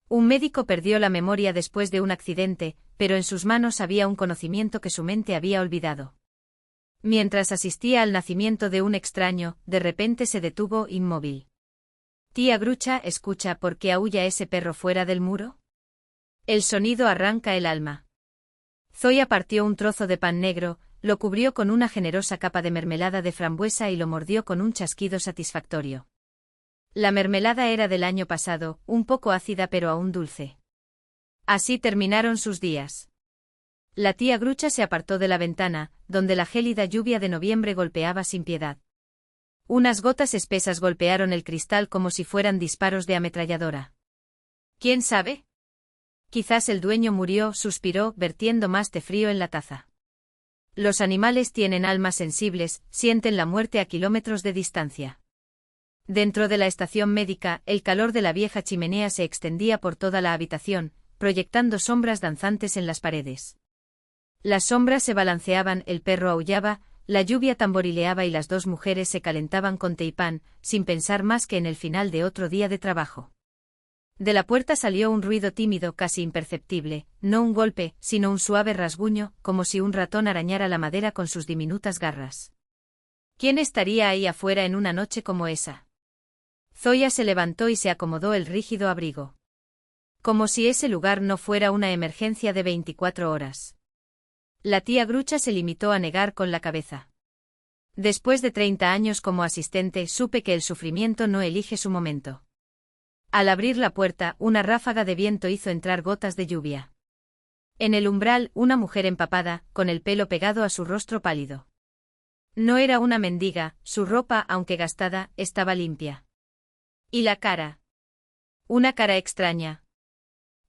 Un médico perdió la memoria después de un accidente, pero en sus manos había un conocimiento que su mente había olvidado. Mientras asistía al nacimiento de un extraño, de repente se detuvo inmóvil. Tía Grucha, escucha, ¿por qué aúlla ese perro fuera del muro? El sonido arranca el alma. Zoya partió un trozo de pan negro, lo cubrió con una generosa capa de mermelada de frambuesa y lo mordió con un chasquido satisfactorio. La mermelada era del año pasado, un poco ácida pero aún dulce. Así terminaron sus días. La tía Grucha se apartó de la ventana, donde la gélida lluvia de noviembre golpeaba sin piedad. Unas gotas espesas golpearon el cristal como si fueran disparos de ametralladora. ¿Quién sabe? Quizás el dueño murió, suspiró, vertiendo más té frío en la taza. Los animales tienen almas sensibles, sienten la muerte a kilómetros de distancia. Dentro de la estación médica, el calor de la vieja chimenea se extendía por toda la habitación, proyectando sombras danzantes en las paredes. Las sombras se balanceaban, el perro aullaba, la lluvia tamborileaba y las dos mujeres se calentaban con té y pan, sin pensar más que en el final de otro día de trabajo. De la puerta salió un ruido tímido, casi imperceptible, no un golpe, sino un suave rasguño, como si un ratón arañara la madera con sus diminutas garras. ¿Quién estaría ahí afuera en una noche como esa? Zoya se levantó y se acomodó el rígido abrigo. Como si ese lugar no fuera una emergencia de 24 horas. La tía Grucha se limitó a negar con la cabeza. Después de 30 años como asistente, supe que el sufrimiento no elige su momento. Al abrir la puerta, una ráfaga de viento hizo entrar gotas de lluvia. En el umbral, una mujer empapada, con el pelo pegado a su rostro pálido. No era una mendiga, su ropa, aunque gastada, estaba limpia. ¿Y la cara? Una cara extraña.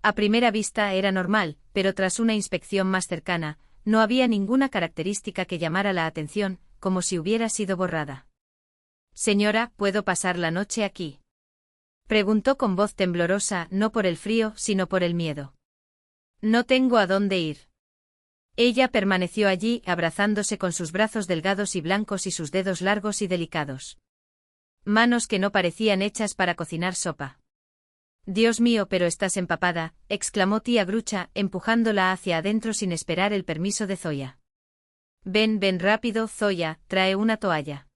A primera vista era normal, pero tras una inspección más cercana, no había ninguna característica que llamara la atención, como si hubiera sido borrada. Señora, ¿puedo pasar la noche aquí? Preguntó con voz temblorosa, no por el frío, sino por el miedo. No tengo a dónde ir. Ella permaneció allí, abrazándose con sus brazos delgados y blancos y sus dedos largos y delicados. Manos que no parecían hechas para cocinar sopa. Dios mío, pero estás empapada, exclamó tía Grucha, empujándola hacia adentro sin esperar el permiso de Zoya. Ven, ven rápido, Zoya, trae una toalla.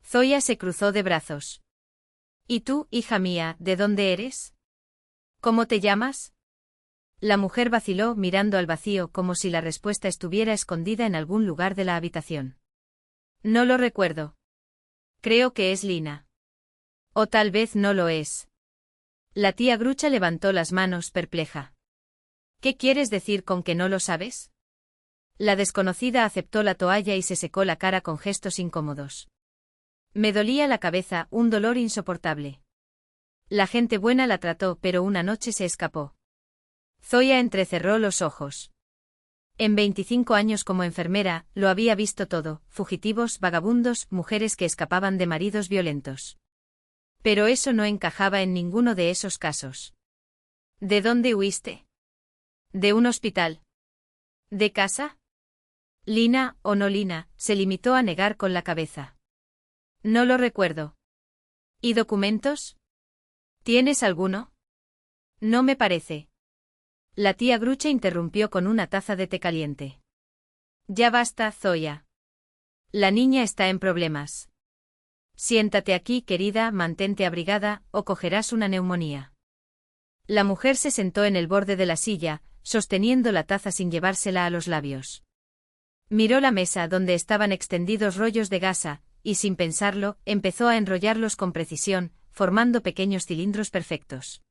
Zoya se cruzó de brazos. ¿Y tú, hija mía, de dónde eres? ¿Cómo te llamas? La mujer vaciló mirando al vacío como si la respuesta estuviera escondida en algún lugar de la habitación. No lo recuerdo. Creo que es Lina. O tal vez no lo es. La tía Grucha levantó las manos, perpleja. ¿Qué quieres decir con que no lo sabes? La desconocida aceptó la toalla y se secó la cara con gestos incómodos. Me dolía la cabeza, un dolor insoportable. La gente buena la trató, pero una noche se escapó. Zoya entrecerró los ojos. En 25 años como enfermera, lo había visto todo, fugitivos, vagabundos, mujeres que escapaban de maridos violentos. Pero eso no encajaba en ninguno de esos casos. ¿De dónde huiste? ¿De un hospital? ¿De casa? Lina, o no Lina, se limitó a negar con la cabeza. No lo recuerdo. ¿Y documentos? ¿Tienes alguno? No me parece. La tía Grucha interrumpió con una taza de té caliente. Ya basta, Zoya. La niña está en problemas. Siéntate aquí, querida, mantente abrigada, o cogerás una neumonía. La mujer se sentó en el borde de la silla, sosteniendo la taza sin llevársela a los labios. Miró la mesa donde estaban extendidos rollos de gasa, y sin pensarlo, empezó a enrollarlos con precisión, formando pequeños cilindros perfectos.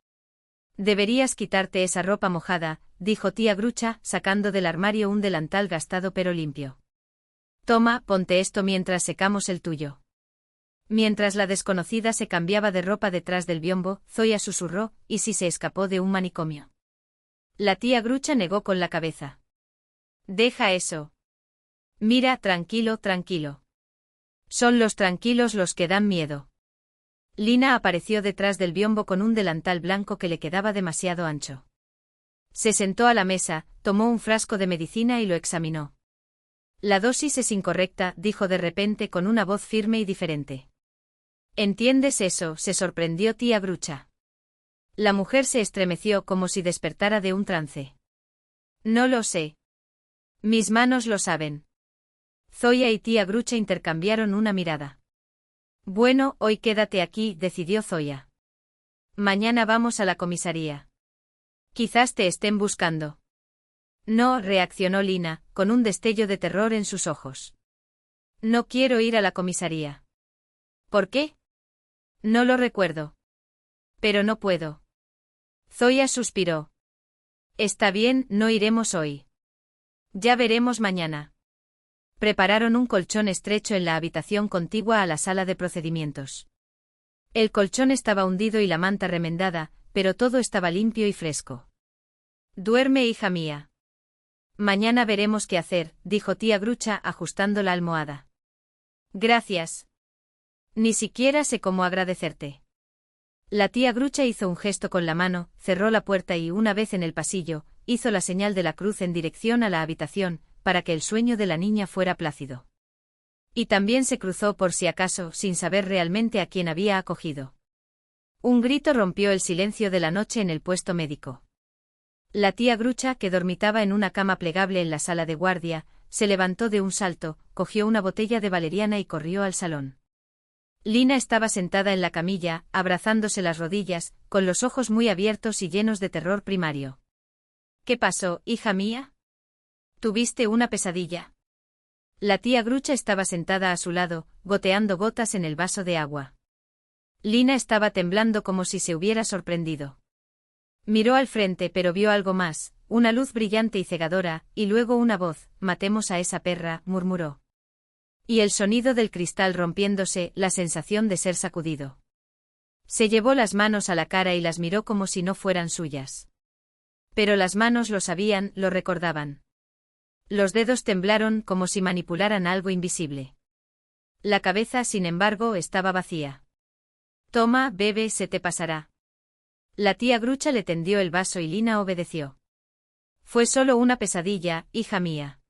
Deberías quitarte esa ropa mojada, dijo tía Grucha, sacando del armario un delantal gastado pero limpio. Toma, ponte esto mientras secamos el tuyo. Mientras la desconocida se cambiaba de ropa detrás del biombo, Zoya susurró, ¿y si se escapó de un manicomio? La tía Grucha negó con la cabeza. Deja eso. Mira, tranquilo, tranquilo. Son los tranquilos los que dan miedo. Lina apareció detrás del biombo con un delantal blanco que le quedaba demasiado ancho. Se sentó a la mesa, tomó un frasco de medicina y lo examinó. La dosis es incorrecta, dijo de repente con una voz firme y diferente. ¿Entiendes eso?, se sorprendió tía Grucha. La mujer se estremeció como si despertara de un trance. No lo sé. Mis manos lo saben. Zoya y tía Grucha intercambiaron una mirada. Bueno, hoy quédate aquí, decidió Zoya. Mañana vamos a la comisaría. Quizás te estén buscando. No, reaccionó Lina, con un destello de terror en sus ojos. No quiero ir a la comisaría. ¿Por qué? No lo recuerdo. Pero no puedo. Zoya suspiró. Está bien, no iremos hoy. Ya veremos mañana. Prepararon un colchón estrecho en la habitación contigua a la sala de procedimientos. El colchón estaba hundido y la manta remendada, pero todo estaba limpio y fresco. Duerme, hija mía. Mañana veremos qué hacer, dijo tía Grucha ajustando la almohada. Gracias. Ni siquiera sé cómo agradecerte. La tía Grucha hizo un gesto con la mano, cerró la puerta y, una vez en el pasillo, hizo la señal de la cruz en dirección a la habitación, para que el sueño de la niña fuera plácido. Y también se cruzó por si acaso, sin saber realmente a quién había acogido. Un grito rompió el silencio de la noche en el puesto médico. La tía Grucha, que dormitaba en una cama plegable en la sala de guardia, se levantó de un salto, cogió una botella de valeriana y corrió al salón. Lina estaba sentada en la camilla, abrazándose las rodillas, con los ojos muy abiertos y llenos de terror primario. ¿Qué pasó, hija mía? ¿Tuviste una pesadilla? La tía Grucha estaba sentada a su lado, goteando gotas en el vaso de agua. Lina estaba temblando como si se hubiera sorprendido. Miró al frente pero vio algo más, una luz brillante y cegadora, y luego una voz: «Matemos a esa perra», murmuró. Y el sonido del cristal rompiéndose, la sensación de ser sacudido. Se llevó las manos a la cara y las miró como si no fueran suyas. Pero las manos lo sabían, lo recordaban. Los dedos temblaron como si manipularan algo invisible. La cabeza, sin embargo, estaba vacía. «Toma, bebe, se te pasará». La tía Grucha le tendió el vaso y Lina obedeció. «Fue solo una pesadilla, hija mía.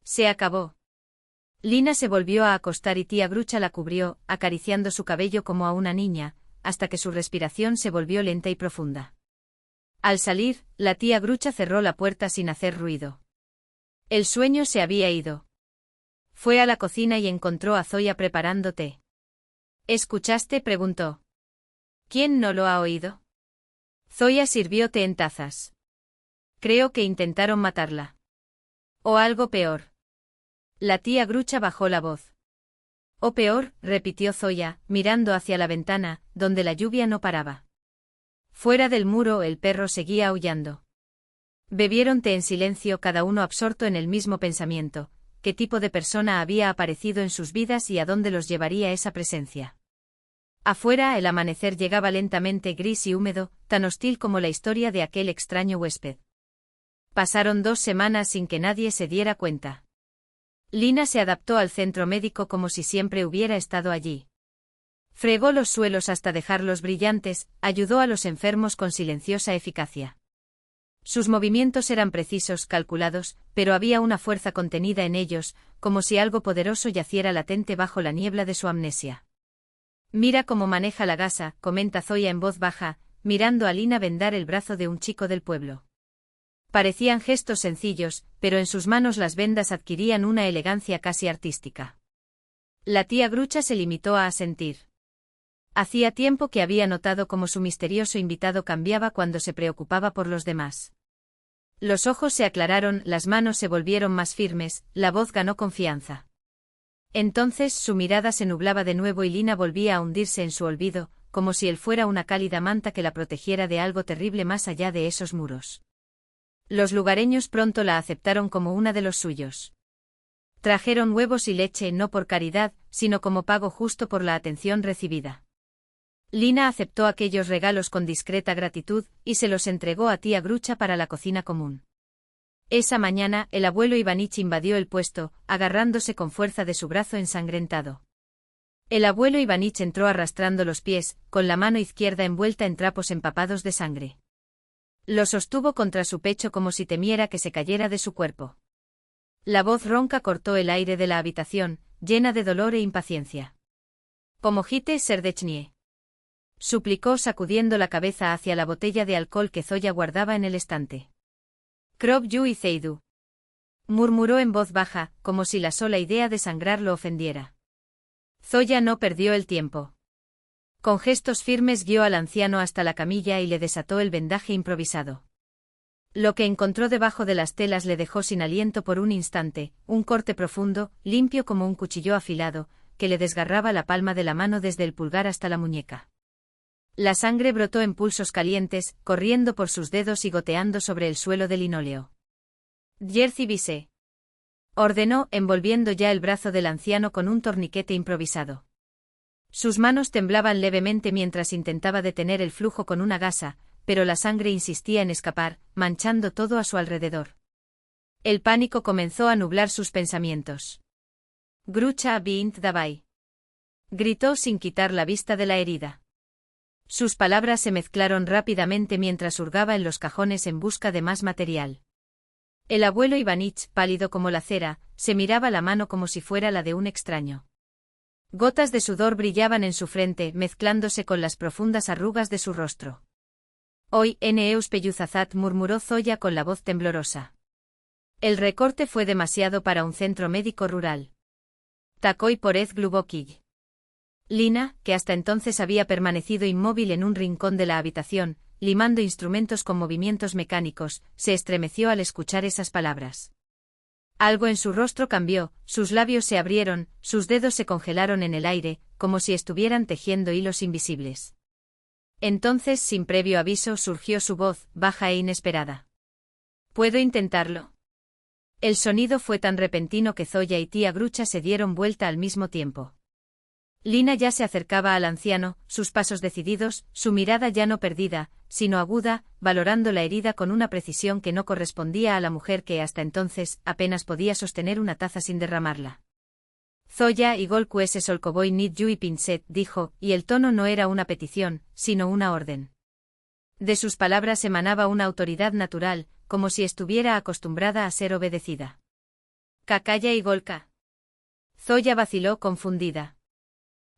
Se acabó». Lina se volvió a acostar y tía Grucha la cubrió, acariciando su cabello como a una niña, hasta que su respiración se volvió lenta y profunda. Al salir, la tía Grucha cerró la puerta sin hacer ruido. El sueño se había ido. Fue a la cocina y encontró a Zoya preparando té. ¿Escuchaste?, preguntó. ¿Quién no lo ha oído? Zoya sirvió té en tazas. Creo que intentaron matarla. O algo peor. La tía Grucha bajó la voz. O peor, repitió Zoya, mirando hacia la ventana, donde la lluvia no paraba. Fuera del muro el perro seguía aullando. Bebieron té en silencio, cada uno absorto en el mismo pensamiento: ¿qué tipo de persona había aparecido en sus vidas y a dónde los llevaría esa presencia? Afuera el amanecer llegaba lentamente, gris y húmedo, tan hostil como la historia de aquel extraño huésped. Pasaron 2 semanas sin que nadie se diera cuenta. Lina se adaptó al centro médico como si siempre hubiera estado allí. Fregó los suelos hasta dejarlos brillantes, ayudó a los enfermos con silenciosa eficacia. Sus movimientos eran precisos, calculados, pero había una fuerza contenida en ellos, como si algo poderoso yaciera latente bajo la niebla de su amnesia. «Mira cómo maneja la gasa», comenta Zoya en voz baja, mirando a Lina vendar el brazo de un chico del pueblo. Parecían gestos sencillos, pero en sus manos las vendas adquirían una elegancia casi artística. La tía Grucha se limitó a asentir. Hacía tiempo que había notado cómo su misterioso invitado cambiaba cuando se preocupaba por los demás. Los ojos se aclararon, las manos se volvieron más firmes, la voz ganó confianza. Entonces su mirada se nublaba de nuevo y Lina volvía a hundirse en su olvido, como si él fuera una cálida manta que la protegiera de algo terrible más allá de esos muros. Los lugareños pronto la aceptaron como una de los suyos. Trajeron huevos y leche no por caridad, sino como pago justo por la atención recibida. Lina aceptó aquellos regalos con discreta gratitud, y se los entregó a tía Grucha para la cocina común. Esa mañana, el abuelo Ivanich invadió el puesto, agarrándose con fuerza de su brazo ensangrentado. El abuelo Ivanich entró arrastrando los pies, con la mano izquierda envuelta en trapos empapados de sangre. Lo sostuvo contra su pecho como si temiera que se cayera de su cuerpo. La voz ronca cortó el aire de la habitación, llena de dolor e impaciencia. «Pomogite, serdechnie». suplicó sacudiendo la cabeza hacia la botella de alcohol que Zoya guardaba en el estante. Krop Yu y Zeidu. Murmuró en voz baja, como si la sola idea de sangrar lo ofendiera. Zoya no perdió el tiempo. Con gestos firmes guió al anciano hasta la camilla y le desató el vendaje improvisado. Lo que encontró debajo de las telas le dejó sin aliento por un instante, un corte profundo, limpio como un cuchillo afilado, que le desgarraba la palma de la mano desde el pulgar hasta la muñeca. La sangre brotó en pulsos calientes, corriendo por sus dedos y goteando sobre el suelo de linóleo. Jerzy Bise. Ordenó, envolviendo ya el brazo del anciano con un torniquete improvisado. Sus manos temblaban levemente mientras intentaba detener el flujo con una gasa, pero la sangre insistía en escapar, manchando todo a su alrededor. El pánico comenzó a nublar sus pensamientos. Grucha bint davai. Gritó sin quitar la vista de la herida. Sus palabras se mezclaron rápidamente mientras hurgaba en los cajones en busca de más material. El abuelo Ivanich, pálido como la cera, se miraba la mano como si fuera la de un extraño. Gotas de sudor brillaban en su frente, mezclándose con las profundas arrugas de su rostro. Hoy, Neus Pelluzazat, murmuró Zoya con la voz temblorosa. El recorte fue demasiado para un centro médico rural. Takoi porez glubokij. Lina, que hasta entonces había permanecido inmóvil en un rincón de la habitación, limando instrumentos con movimientos mecánicos, se estremeció al escuchar esas palabras. Algo en su rostro cambió, sus labios se abrieron, sus dedos se congelaron en el aire, como si estuvieran tejiendo hilos invisibles. Entonces, sin previo aviso, surgió su voz, baja e inesperada. ¿Puedo intentarlo? El sonido fue tan repentino que Zoya y tía Grucha se dieron vuelta al mismo tiempo. Lina ya se acercaba al anciano, sus pasos decididos, su mirada ya no perdida, sino aguda, valorando la herida con una precisión que no correspondía a la mujer que hasta entonces apenas podía sostener una taza sin derramarla. Zoya y Golkuese Solkoboy Nit Yu y Pinset, dijo, y el tono no era una petición, sino una orden. De sus palabras emanaba una autoridad natural, como si estuviera acostumbrada a ser obedecida. Kakaya y Golka. Zoya vaciló confundida.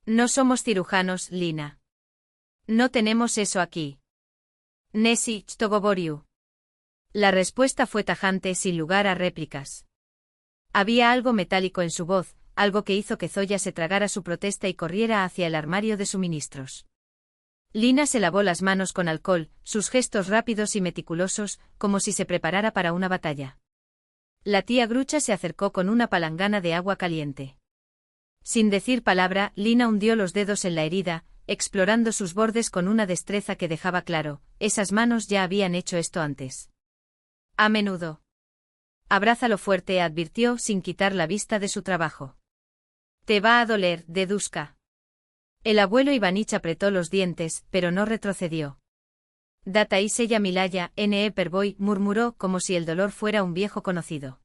No somos cirujanos, Lina. No tenemos eso aquí. Nesi Chtogoboriu. La respuesta fue tajante sin lugar a réplicas. Había algo metálico en su voz, algo que hizo que Zoya se tragara su protesta y corriera hacia el armario de suministros. Lina se lavó las manos con alcohol, sus gestos rápidos y meticulosos, como si se preparara para una batalla. La tía Grucha se acercó con una palangana de agua caliente. Sin decir palabra, Lina hundió los dedos en la herida, explorando sus bordes con una destreza que dejaba claro, esas manos ya habían hecho esto antes. A menudo. Abrázalo fuerte, advirtió sin quitar la vista de su trabajo. Te va a doler, deduzca. El abuelo Ivanich apretó los dientes, pero no retrocedió. Dataiseya Milaya, Perboy, murmuró como si el dolor fuera un viejo conocido.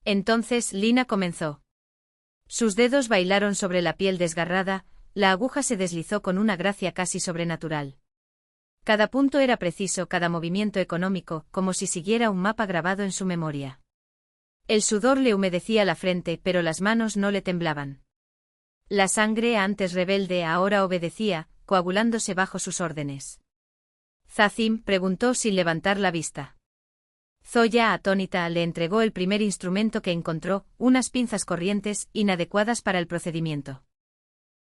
Entonces Lina comenzó. Sus dedos bailaron sobre la piel desgarrada, la aguja se deslizó con una gracia casi sobrenatural. Cada punto era preciso, cada movimiento económico, como si siguiera un mapa grabado en su memoria. El sudor le humedecía la frente, pero las manos no le temblaban. La sangre, antes rebelde, ahora obedecía, coagulándose bajo sus órdenes. ¿Zazim?, preguntó sin levantar la vista. Zoya, atónita, le entregó el primer instrumento que encontró, unas pinzas corrientes, inadecuadas para el procedimiento.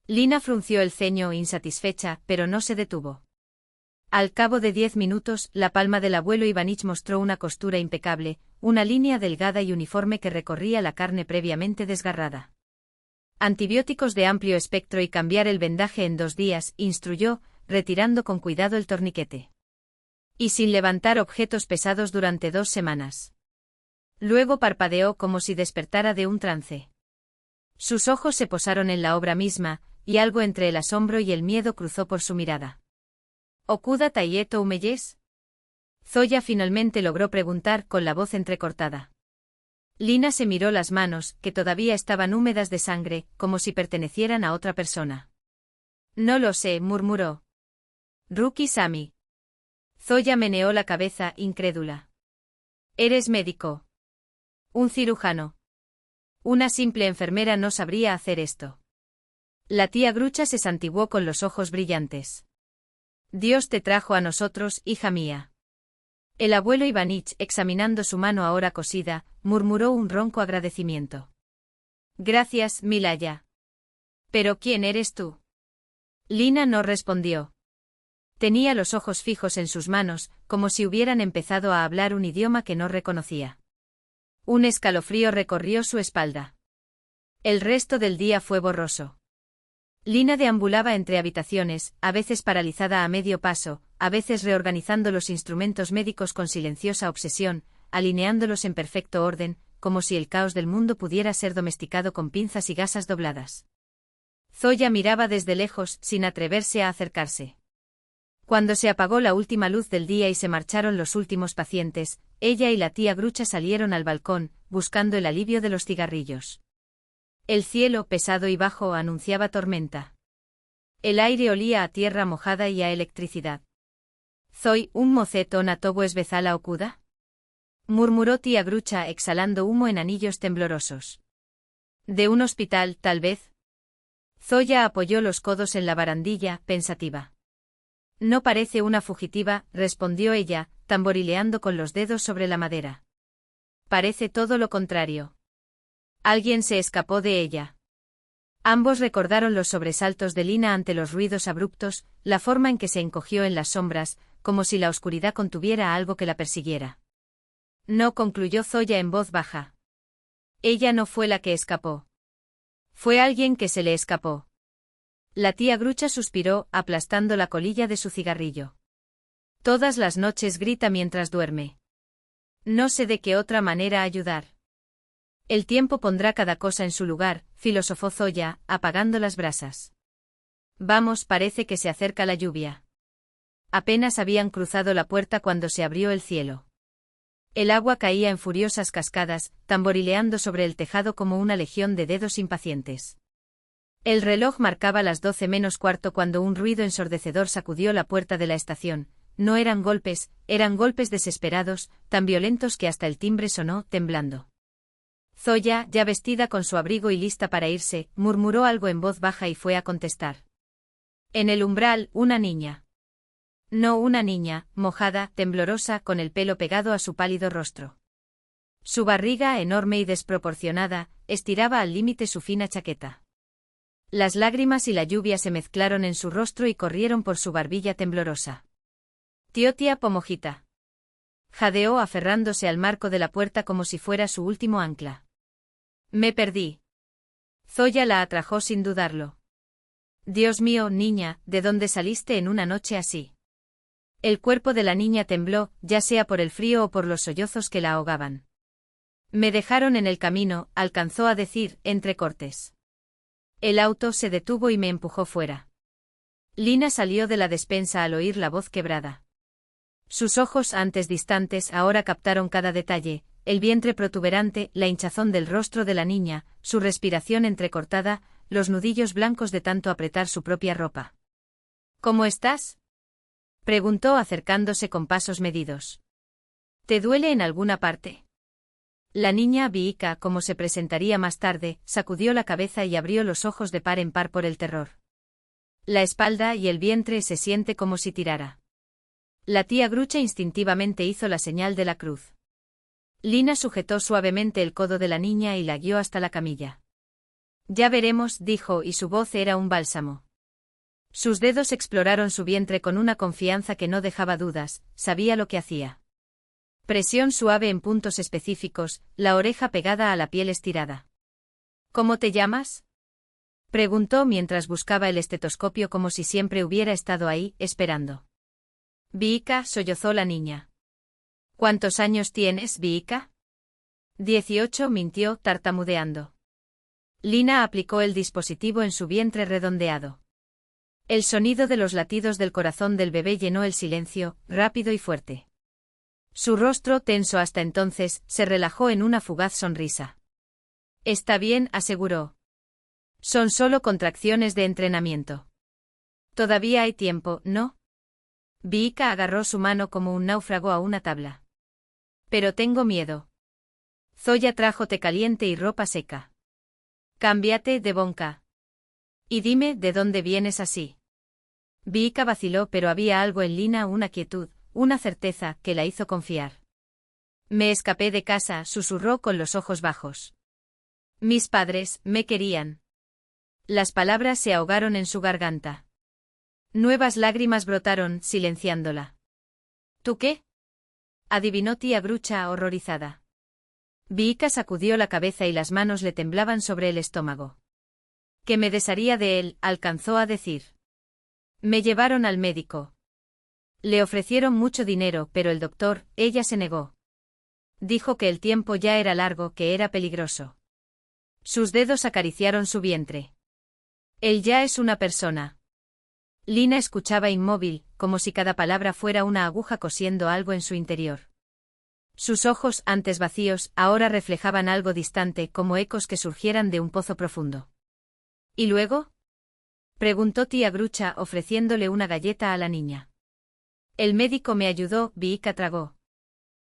Lina frunció el ceño, insatisfecha, pero no se detuvo. Al cabo de 10 minutos, la palma del abuelo Ivanich mostró una costura impecable, una línea delgada y uniforme que recorría la carne previamente desgarrada. Antibióticos de amplio espectro y cambiar el vendaje en 2 días, instruyó, retirando con cuidado el torniquete. Y sin levantar objetos pesados durante 2 semanas. Luego parpadeó como si despertara de un trance. Sus ojos se posaron en la obra misma, y algo entre el asombro y el miedo cruzó por su mirada. ¿Okuda Taieto Umeyes? Zoya finalmente logró preguntar con la voz entrecortada. Lina se miró las manos, que todavía estaban húmedas de sangre, como si pertenecieran a otra persona. No lo sé, murmuró. Ruki Sami. Zoya meneó la cabeza, incrédula. ¿Eres médico? Un cirujano. Una simple enfermera no sabría hacer esto. La tía Grucha se santiguó con los ojos brillantes. Dios te trajo a nosotros, hija mía. El abuelo Ivanich, examinando su mano ahora cosida, murmuró un ronco agradecimiento. Gracias, Milaya. ¿Pero quién eres tú? Lina no respondió. Tenía los ojos fijos en sus manos, como si hubieran empezado a hablar un idioma que no reconocía. Un escalofrío recorrió su espalda. El resto del día fue borroso. Lina deambulaba entre habitaciones, a veces paralizada a medio paso, a veces reorganizando los instrumentos médicos con silenciosa obsesión, alineándolos en perfecto orden, como si el caos del mundo pudiera ser domesticado con pinzas y gasas dobladas. Zoya miraba desde lejos, sin atreverse a acercarse. Cuando se apagó la última luz del día y se marcharon los últimos pacientes, ella y la tía Grucha salieron al balcón, buscando el alivio de los cigarrillos. El cielo, pesado y bajo, anunciaba tormenta. El aire olía a tierra mojada y a electricidad. «Zoy, un moceto na tobo es bezala okuda», murmuró tía Grucha exhalando humo en anillos temblorosos. «¿De un hospital, tal vez?» Zoya apoyó los codos en la barandilla, pensativa. «No parece una fugitiva», respondió ella, tamborileando con los dedos sobre la madera. «Parece todo lo contrario. Alguien se escapó de ella». Ambos recordaron los sobresaltos de Lina ante los ruidos abruptos, la forma en que se encogió en las sombras, como si la oscuridad contuviera algo que la persiguiera. «No», concluyó Zoya en voz baja. «Ella no fue la que escapó. Fue alguien que se le escapó». La tía Grucha suspiró, aplastando la colilla de su cigarrillo. «Todas las noches grita mientras duerme. No sé de qué otra manera ayudar». «El tiempo pondrá cada cosa en su lugar», filosofó Zoya, apagando las brasas. «Vamos, parece que se acerca la lluvia». Apenas habían cruzado la puerta cuando se abrió el cielo. El agua caía en furiosas cascadas, tamborileando sobre el tejado como una legión de dedos impacientes. El reloj marcaba las 12 menos cuarto cuando un ruido ensordecedor sacudió la puerta de la estación. No eran golpes desesperados, tan violentos que hasta el timbre sonó, temblando. Zoya, ya vestida con su abrigo y lista para irse, murmuró algo en voz baja y fue a contestar. En el umbral, una niña. No, una niña, mojada, temblorosa, con el pelo pegado a su pálido rostro. Su barriga, enorme y desproporcionada, estiraba al límite su fina chaqueta. Las lágrimas y la lluvia se mezclaron en su rostro y corrieron por su barbilla temblorosa. «Tiotia Pomojita», jadeó aferrándose al marco de la puerta como si fuera su último ancla. «Me perdí». Zoya la atrajo sin dudarlo. «Dios mío, niña, ¿de dónde saliste en una noche así?» El cuerpo de la niña tembló, ya sea por el frío o por los sollozos que la ahogaban. «Me dejaron en el camino», alcanzó a decir, entre cortes. El auto se detuvo y me empujó fuera. Lina salió de la despensa al oír la voz quebrada. Sus ojos, antes distantes, ahora captaron cada detalle, el vientre protuberante, la hinchazón del rostro de la niña, su respiración entrecortada, los nudillos blancos de tanto apretar su propia ropa. «¿Cómo estás?», preguntó acercándose con pasos medidos. «¿Te duele en alguna parte?». La niña, Viika, como se presentaría más tarde, sacudió la cabeza y abrió los ojos de par en par por el terror. La espalda y el vientre se siente como si tirara. La tía Grucha instintivamente hizo la señal de la cruz. Lina sujetó suavemente el codo de la niña y la guió hasta la camilla. «Ya veremos», dijo, y su voz era un bálsamo. Sus dedos exploraron su vientre con una confianza que no dejaba dudas, sabía lo que hacía. Presión suave en puntos específicos, la oreja pegada a la piel estirada. «¿Cómo te llamas?», preguntó mientras buscaba el estetoscopio como si siempre hubiera estado ahí, esperando. «Viika», sollozó la niña. «¿Cuántos años tienes, Viika?». 18, mintió, tartamudeando. Lina aplicó el dispositivo en su vientre redondeado. El sonido de los latidos del corazón del bebé llenó el silencio, rápido y fuerte. Su rostro, tenso hasta entonces, se relajó en una fugaz sonrisa. «Está bien», aseguró. «Son solo contracciones de entrenamiento. Todavía hay tiempo, ¿no?». Viika agarró su mano como un náufrago a una tabla. «Pero tengo miedo». Zoya trajo té caliente y ropa seca. «Cámbiate, Devonka. Y dime, ¿de dónde vienes así?». Vika vaciló, pero había algo en Lina, una quietud, una certeza, que la hizo confiar. Me escapé de casa, susurró con los ojos bajos. Mis padres me querían. Las palabras se ahogaron en su garganta. Nuevas lágrimas brotaron, silenciándola. ¿Tú qué? Adivinó tía Grucha, horrorizada. Vika sacudió la cabeza y las manos le temblaban sobre el estómago. Que me desharía de él, alcanzó a decir. Me llevaron al médico. Le ofrecieron mucho dinero, pero el doctor, ella se negó. Dijo que el tiempo ya era largo, que era peligroso. Sus dedos acariciaron su vientre. Él ya es una persona. Lina escuchaba inmóvil, como si cada palabra fuera una aguja cosiendo algo en su interior. Sus ojos, antes vacíos, ahora reflejaban algo distante, como ecos que surgieran de un pozo profundo. ¿Y luego? Preguntó tía Grucha, ofreciéndole una galleta a la niña. El médico me ayudó, Vika tragó.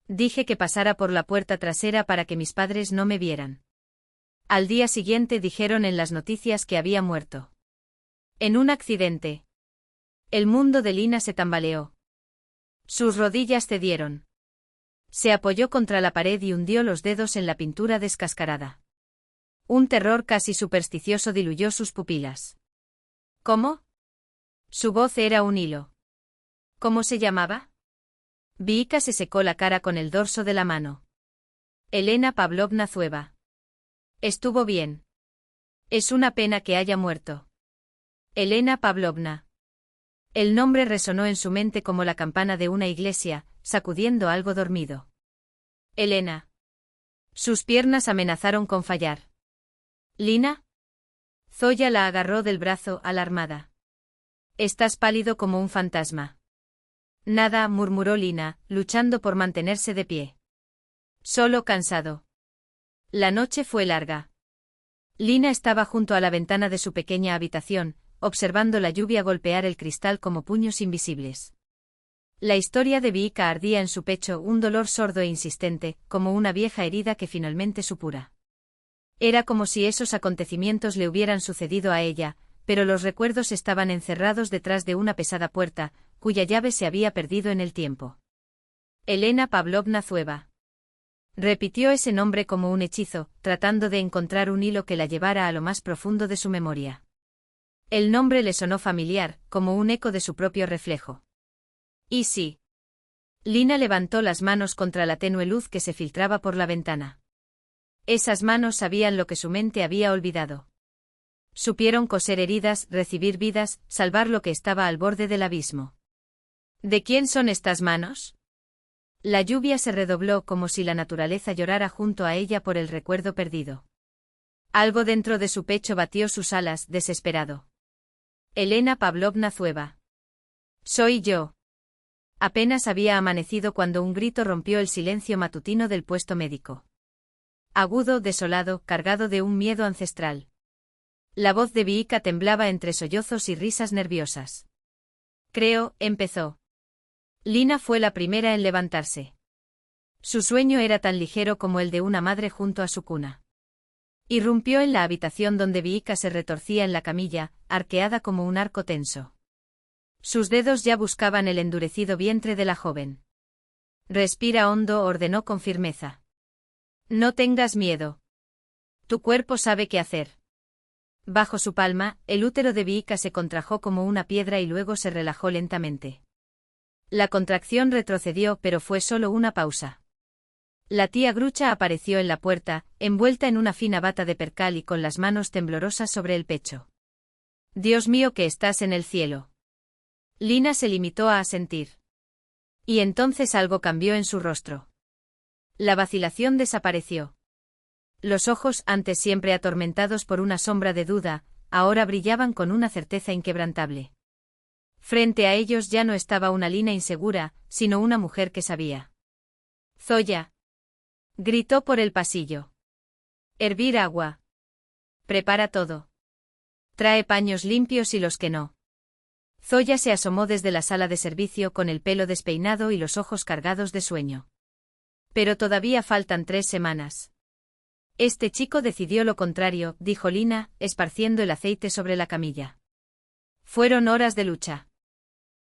Dije que pasara por la puerta trasera para que mis padres no me vieran. Al día siguiente dijeron en las noticias que había muerto. En un accidente. El mundo de Lina se tambaleó. Sus rodillas cedieron. Se apoyó contra la pared y hundió los dedos en la pintura descascarada. Un terror casi supersticioso diluyó sus pupilas. ¿Cómo? Su voz era un hilo. ¿Cómo se llamaba? Vika se secó la cara con el dorso de la mano. Elena Pavlovna Zueva. Estuvo bien. Es una pena que haya muerto. Elena Pavlovna. El nombre resonó en su mente como la campana de una iglesia, sacudiendo algo dormido. Elena. Sus piernas amenazaron con fallar. ¿Lina? Zoya la agarró del brazo, alarmada. Estás pálido como un fantasma. Nada, murmuró Lina, luchando por mantenerse de pie. Solo cansado. La noche fue larga. Lina estaba junto a la ventana de su pequeña habitación, observando la lluvia golpear el cristal como puños invisibles. La historia de Vika ardía en su pecho, un dolor sordo e insistente, como una vieja herida que finalmente supura. Era como si esos acontecimientos le hubieran sucedido a ella, pero los recuerdos estaban encerrados detrás de una pesada puerta, cuya llave se había perdido en el tiempo. Elena Pavlovna Zueva. Repitió ese nombre como un hechizo, tratando de encontrar un hilo que la llevara a lo más profundo de su memoria. El nombre le sonó familiar, como un eco de su propio reflejo. ¿Y sí? Lina levantó las manos contra la tenue luz que se filtraba por la ventana. Esas manos sabían lo que su mente había olvidado. Supieron coser heridas, recibir vidas, salvar lo que estaba al borde del abismo. ¿De quién son estas manos? La lluvia se redobló como si la naturaleza llorara junto a ella por el recuerdo perdido. Algo dentro de su pecho batió sus alas, desesperado. Elena Pavlovna Zueva. Soy yo. Apenas había amanecido cuando un grito rompió el silencio matutino del puesto médico. Agudo, desolado, cargado de un miedo ancestral. La voz de Vika temblaba entre sollozos y risas nerviosas. Creo, empezó. Lina fue la primera en levantarse. Su sueño era tan ligero como el de una madre junto a su cuna. Irrumpió en la habitación donde Vika se retorcía en la camilla, arqueada como un arco tenso. Sus dedos ya buscaban el endurecido vientre de la joven. Respira hondo, ordenó con firmeza. No tengas miedo. Tu cuerpo sabe qué hacer. Bajo su palma, el útero de Vika se contrajo como una piedra y luego se relajó lentamente. La contracción retrocedió, pero fue solo una pausa. La tía Grucha apareció en la puerta, envuelta en una fina bata de percal y con las manos temblorosas sobre el pecho. Dios mío, que estás en el cielo. Lina se limitó a asentir. Y entonces algo cambió en su rostro. La vacilación desapareció. Los ojos, antes siempre atormentados por una sombra de duda, ahora brillaban con una certeza inquebrantable. Frente a ellos ya no estaba una Lina insegura, sino una mujer que sabía. Zoya. Gritó por el pasillo. Hervir agua. Prepara todo. Trae paños limpios y los que no. Zoya se asomó desde la sala de servicio con el pelo despeinado y los ojos cargados de sueño. Pero todavía faltan 3 semanas. Este chico decidió lo contrario, dijo Lina, esparciendo el aceite sobre la camilla. Fueron horas de lucha.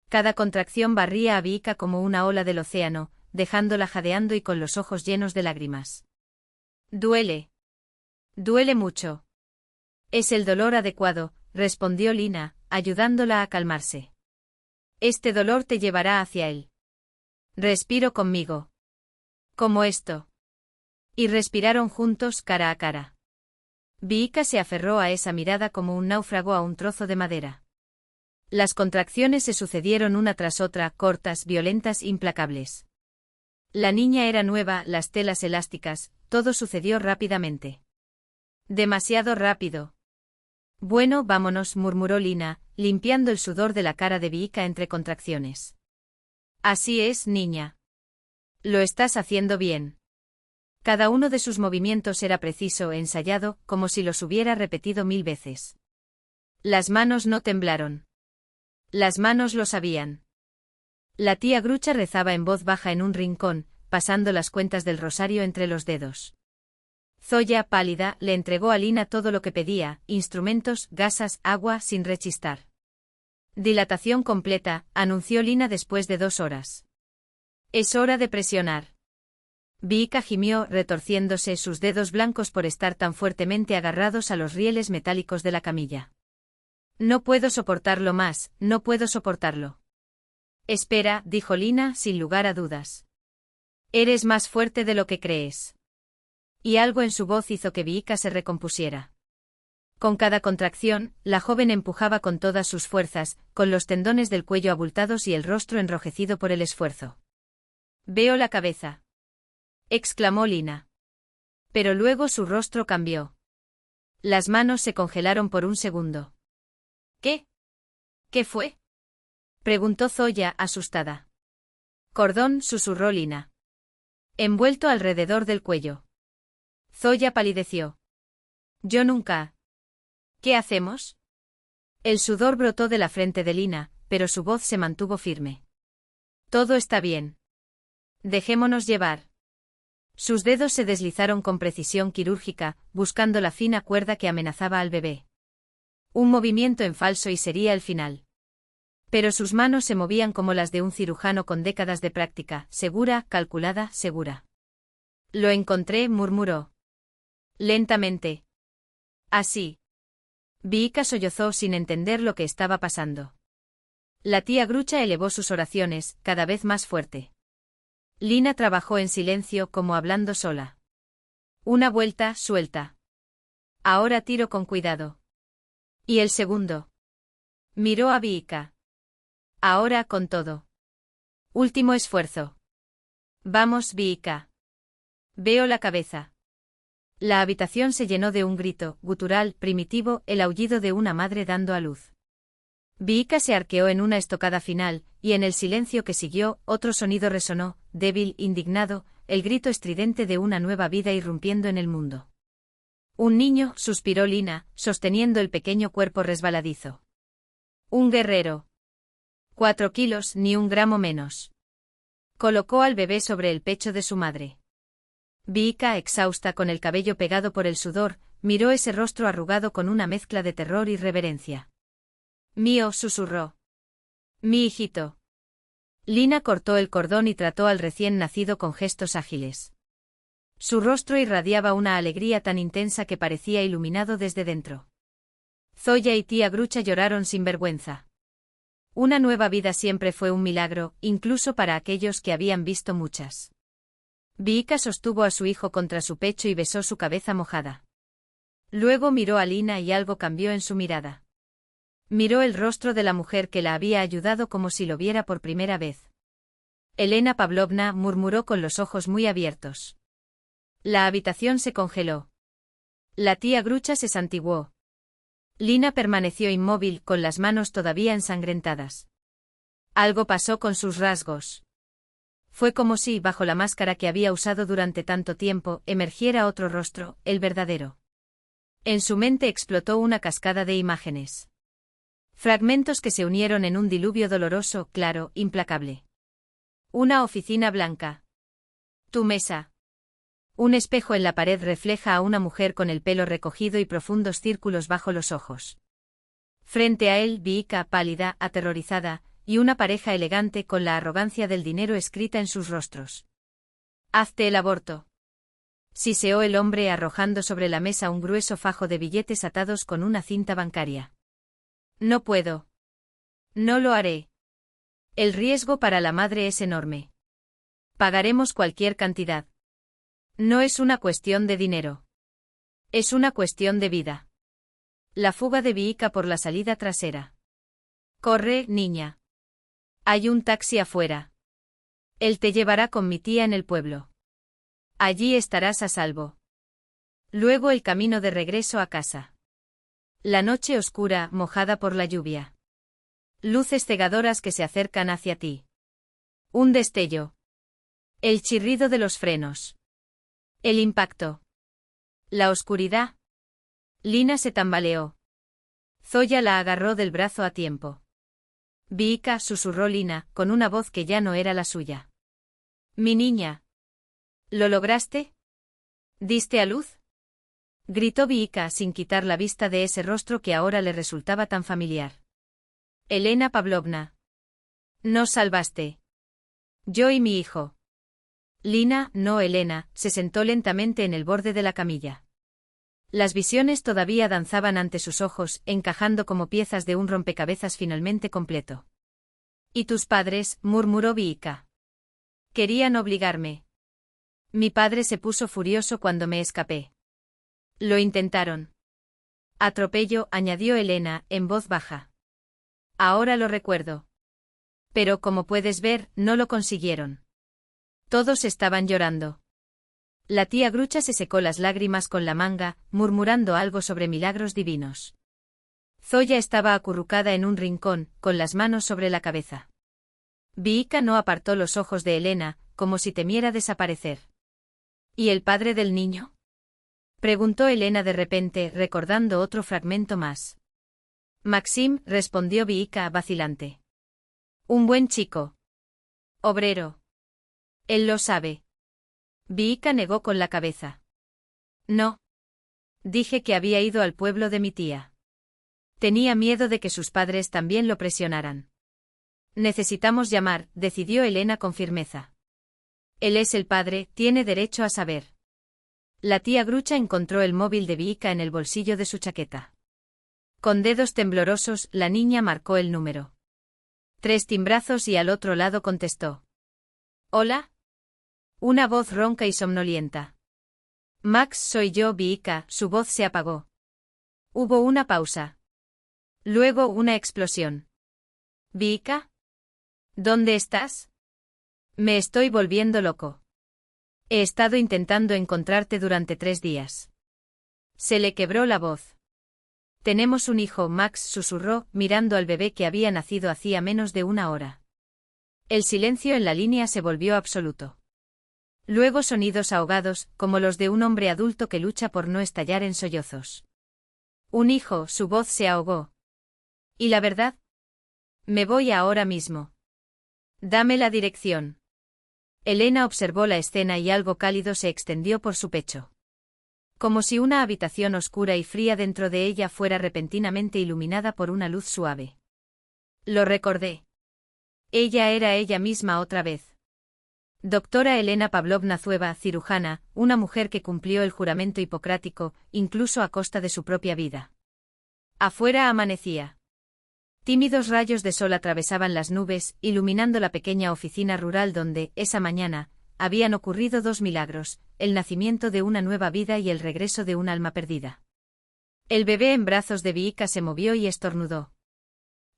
Cada contracción barría a Viika como una ola del océano, dejándola jadeando y con los ojos llenos de lágrimas. Duele. Duele mucho. Es el dolor adecuado, respondió Lina, ayudándola a calmarse. Este dolor te llevará hacia él. Respiro conmigo. Como esto. Y respiraron juntos cara a cara. Viika se aferró a esa mirada como un náufrago a un trozo de madera. Las contracciones se sucedieron una tras otra, cortas, violentas, implacables. La niña era nueva, las telas elásticas, todo sucedió rápidamente. Demasiado rápido. Bueno, vámonos, murmuró Lina, limpiando el sudor de la cara de Viika entre contracciones. Así es, niña. Lo estás haciendo bien. Cada uno de sus movimientos era preciso, ensayado, como si los hubiera repetido 1000 veces. Las manos no temblaron. Las manos lo sabían. La tía Grucha rezaba en voz baja en un rincón, pasando las cuentas del rosario entre los dedos. Zoya, pálida, le entregó a Lina todo lo que pedía, instrumentos, gasas, agua, sin rechistar. Dilatación completa, anunció Lina después de 2 horas. Es hora de presionar. Viika gimió, retorciéndose, sus dedos blancos por estar tan fuertemente agarrados a los rieles metálicos de la camilla. No puedo soportarlo más, no puedo soportarlo. Espera, dijo Lina, sin lugar a dudas. Eres más fuerte de lo que crees. Y algo en su voz hizo que Viika se recompusiera. Con cada contracción, la joven empujaba con todas sus fuerzas, con los tendones del cuello abultados y el rostro enrojecido por el esfuerzo. Veo la cabeza, exclamó Lina. Pero luego su rostro cambió. Las manos se congelaron por un segundo. ¿Qué? ¿Qué fue? Preguntó Zoya, asustada. Cordón, susurró Lina. Envuelto alrededor del cuello. Zoya palideció. Yo nunca. ¿Qué hacemos? El sudor brotó de la frente de Lina, pero su voz se mantuvo firme. Todo está bien. Dejémonos llevar. Sus dedos se deslizaron con precisión quirúrgica, buscando la fina cuerda que amenazaba al bebé. Un movimiento en falso y sería el final. Pero sus manos se movían como las de un cirujano con décadas de práctica, segura, calculada, segura. Lo encontré, murmuró. Lentamente. Así. Viika sollozó sin entender lo que estaba pasando. La tía Grucha elevó sus oraciones, cada vez más fuerte. Lina trabajó en silencio, como hablando sola. Una vuelta, suelta. Ahora tiro con cuidado. ¿Y el segundo? Miró a Viika. Ahora con todo. Último esfuerzo. Vamos, Viika. Veo la cabeza. La habitación se llenó de un grito, gutural, primitivo, el aullido de una madre dando a luz. Viika se arqueó en una estocada final, y en el silencio que siguió, otro sonido resonó, débil, indignado, el grito estridente de una nueva vida irrumpiendo en el mundo. Un niño, suspiró Lina, sosteniendo el pequeño cuerpo resbaladizo. Un guerrero. 4 kilos, ni 1 gramo menos. Colocó al bebé sobre el pecho de su madre. Viika, exhausta con el cabello pegado por el sudor, miró ese rostro arrugado con una mezcla de terror y reverencia. Mío, susurró. Mi hijito. Lina cortó el cordón y trató al recién nacido con gestos ágiles. Su rostro irradiaba una alegría tan intensa que parecía iluminado desde dentro. Zoya y tía Grucha lloraron sin vergüenza. Una nueva vida siempre fue un milagro, incluso para aquellos que habían visto muchas. Viika sostuvo a su hijo contra su pecho y besó su cabeza mojada. Luego miró a Lina y algo cambió en su mirada. Miró el rostro de la mujer que la había ayudado como si lo viera por primera vez. Elena Pavlovna, murmuró con los ojos muy abiertos. La habitación se congeló. La tía Grucha se santiguó. Lina permaneció inmóvil, con las manos todavía ensangrentadas. Algo pasó con sus rasgos. Fue como si, bajo la máscara que había usado durante tanto tiempo, emergiera otro rostro, el verdadero. En su mente explotó una cascada de imágenes. Fragmentos que se unieron en un diluvio doloroso, claro, implacable. Una oficina blanca. Tu mesa. Un espejo en la pared refleja a una mujer con el pelo recogido y profundos círculos bajo los ojos. Frente a él, Viika, pálida, aterrorizada, y una pareja elegante con la arrogancia del dinero escrita en sus rostros. «Hazte el aborto», siseó el hombre arrojando sobre la mesa un grueso fajo de billetes atados con una cinta bancaria. «No puedo. No lo haré. El riesgo para la madre es enorme. Pagaremos cualquier cantidad. No es una cuestión de dinero. Es una cuestión de vida». La fuga de Vika por la salida trasera. «Corre, niña. Hay un taxi afuera. Él te llevará con mi tía en el pueblo. Allí estarás a salvo». Luego el camino de regreso a casa. La noche oscura, mojada por la lluvia. Luces cegadoras que se acercan hacia ti. Un destello. El chirrido de los frenos. El impacto. La oscuridad. Lina se tambaleó. Zoya la agarró del brazo a tiempo. «Vika», susurró Lina, con una voz que ya no era la suya. «Mi niña. ¿Lo lograste? ¿Diste a luz?», gritó Vika sin quitar la vista de ese rostro que ahora le resultaba tan familiar. «Elena Pavlovna. Nos salvaste. Yo y mi hijo». Lina, no Elena, se sentó lentamente en el borde de la camilla. Las visiones todavía danzaban ante sus ojos, encajando como piezas de un rompecabezas finalmente completo. «¿Y tus padres?», murmuró Vika. «Querían obligarme. Mi padre se puso furioso cuando me escapé. Lo intentaron. Atropello», añadió Elena, en voz baja. «Ahora lo recuerdo. Pero como puedes ver, no lo consiguieron». Todos estaban llorando. La tía Grucha se secó las lágrimas con la manga, murmurando algo sobre milagros divinos. Zoya estaba acurrucada en un rincón, con las manos sobre la cabeza. Vika no apartó los ojos de Elena, como si temiera desaparecer. «¿Y el padre del niño?», preguntó Elena de repente, recordando otro fragmento más. «Maxim», respondió Vika vacilante. «Un buen chico. Obrero. Él lo sabe». Vika negó con la cabeza. «No. Dije que había ido al pueblo de mi tía. Tenía miedo de que sus padres también lo presionaran». «Necesitamos llamar», decidió Elena con firmeza. «Él es el padre, tiene derecho a saber». La tía Grucha encontró el móvil de Vika en el bolsillo de su chaqueta. Con dedos temblorosos, la niña marcó el número. 3 timbrazos y al otro lado contestó. «¿Hola?». Una voz ronca y somnolienta. «Max, soy yo, Vika», su voz se apagó. Hubo una pausa. Luego una explosión. «¿Vika? ¿Dónde estás? Me estoy volviendo loco. He estado intentando encontrarte durante 3 días». Se le quebró la voz. «Tenemos un hijo», Max susurró, mirando al bebé que había nacido hacía menos de 1 hora. El silencio en la línea se volvió absoluto. Luego sonidos ahogados, como los de un hombre adulto que lucha por no estallar en sollozos. «Un hijo», su voz se ahogó. «¿Y la verdad? Me voy ahora mismo. Dame la dirección». Elena observó la escena y algo cálido se extendió por su pecho. Como si una habitación oscura y fría dentro de ella fuera repentinamente iluminada por una luz suave. Lo recordé. Ella era ella misma otra vez. Doctora Elena Pavlovna Zueva, cirujana, una mujer que cumplió el juramento hipocrático, incluso a costa de su propia vida. Afuera amanecía. Tímidos rayos de sol atravesaban las nubes, iluminando la pequeña oficina rural donde, esa mañana, habían ocurrido 2 milagros, el nacimiento de una nueva vida y el regreso de un alma perdida. El bebé en brazos de Vika se movió y estornudó.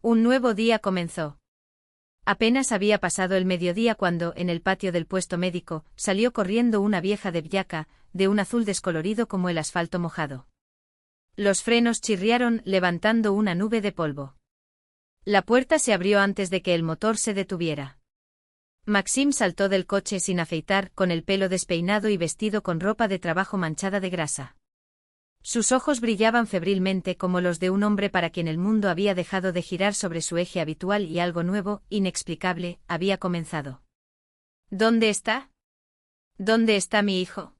Un nuevo día comenzó. Apenas había pasado el mediodía cuando, en el patio del puesto médico, salió corriendo una vieja devyaca, de un azul descolorido como el asfalto mojado. Los frenos chirriaron, levantando una nube de polvo. La puerta se abrió antes de que el motor se detuviera. Maxim saltó del coche sin afeitar, con el pelo despeinado y vestido con ropa de trabajo manchada de grasa. Sus ojos brillaban febrilmente como los de un hombre para quien el mundo había dejado de girar sobre su eje habitual y algo nuevo, inexplicable, había comenzado. ¿Dónde está? ¿Dónde está mi hijo?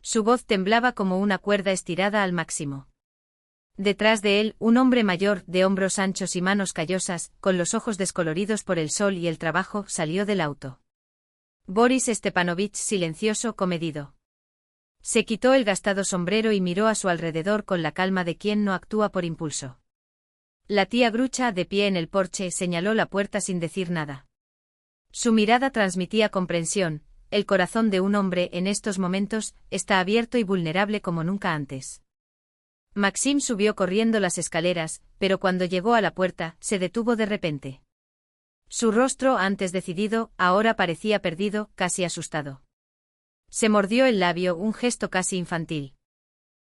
Su voz temblaba como una cuerda estirada al máximo. Detrás de él, un hombre mayor, de hombros anchos y manos callosas, con los ojos descoloridos por el sol y el trabajo, salió del auto. Boris Stepanovich, silencioso, comedido. Se quitó el gastado sombrero y miró a su alrededor con la calma de quien no actúa por impulso. La tía Grucha, de pie en el porche, señaló la puerta sin decir nada. Su mirada transmitía comprensión. El corazón de un hombre, en estos momentos, está abierto y vulnerable como nunca antes. Maxim subió corriendo las escaleras, pero cuando llegó a la puerta, se detuvo de repente. Su rostro, antes decidido, ahora parecía perdido, casi asustado. Se mordió el labio, un gesto casi infantil.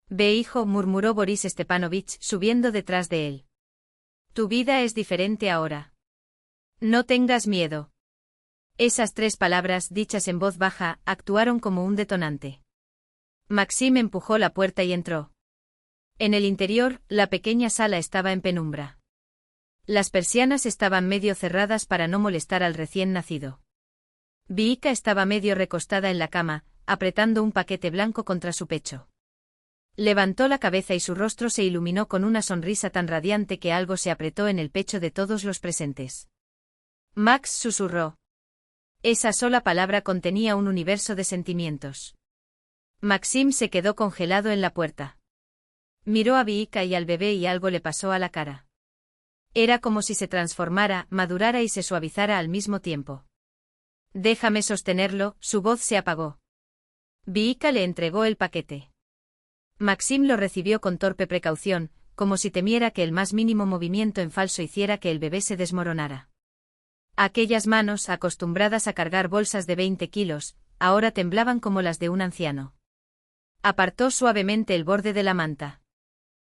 «Ve, hijo», murmuró Boris Stepanovich, subiendo detrás de él. «Tu vida es diferente ahora. No tengas miedo». Esas 3 palabras, dichas en voz baja, actuaron como un detonante. Maxim empujó la puerta y entró. En el interior, la pequeña sala estaba en penumbra. Las persianas estaban medio cerradas para no molestar al recién nacido. Viika estaba medio recostada en la cama, apretando un paquete blanco contra su pecho. Levantó la cabeza y su rostro se iluminó con una sonrisa tan radiante que algo se apretó en el pecho de todos los presentes. Max susurró. Esa sola palabra contenía un universo de sentimientos. Maxim se quedó congelado en la puerta. Miró a Viika y al bebé y algo le pasó a la cara. Era como si se transformara, madurara y se suavizara al mismo tiempo. «Déjame sostenerlo», su voz se apagó. Viika le entregó el paquete. Maxim lo recibió con torpe precaución, como si temiera que el más mínimo movimiento en falso hiciera que el bebé se desmoronara. Aquellas manos, acostumbradas a cargar bolsas de 20 kilos, ahora temblaban como las de un anciano. Apartó suavemente el borde de la manta.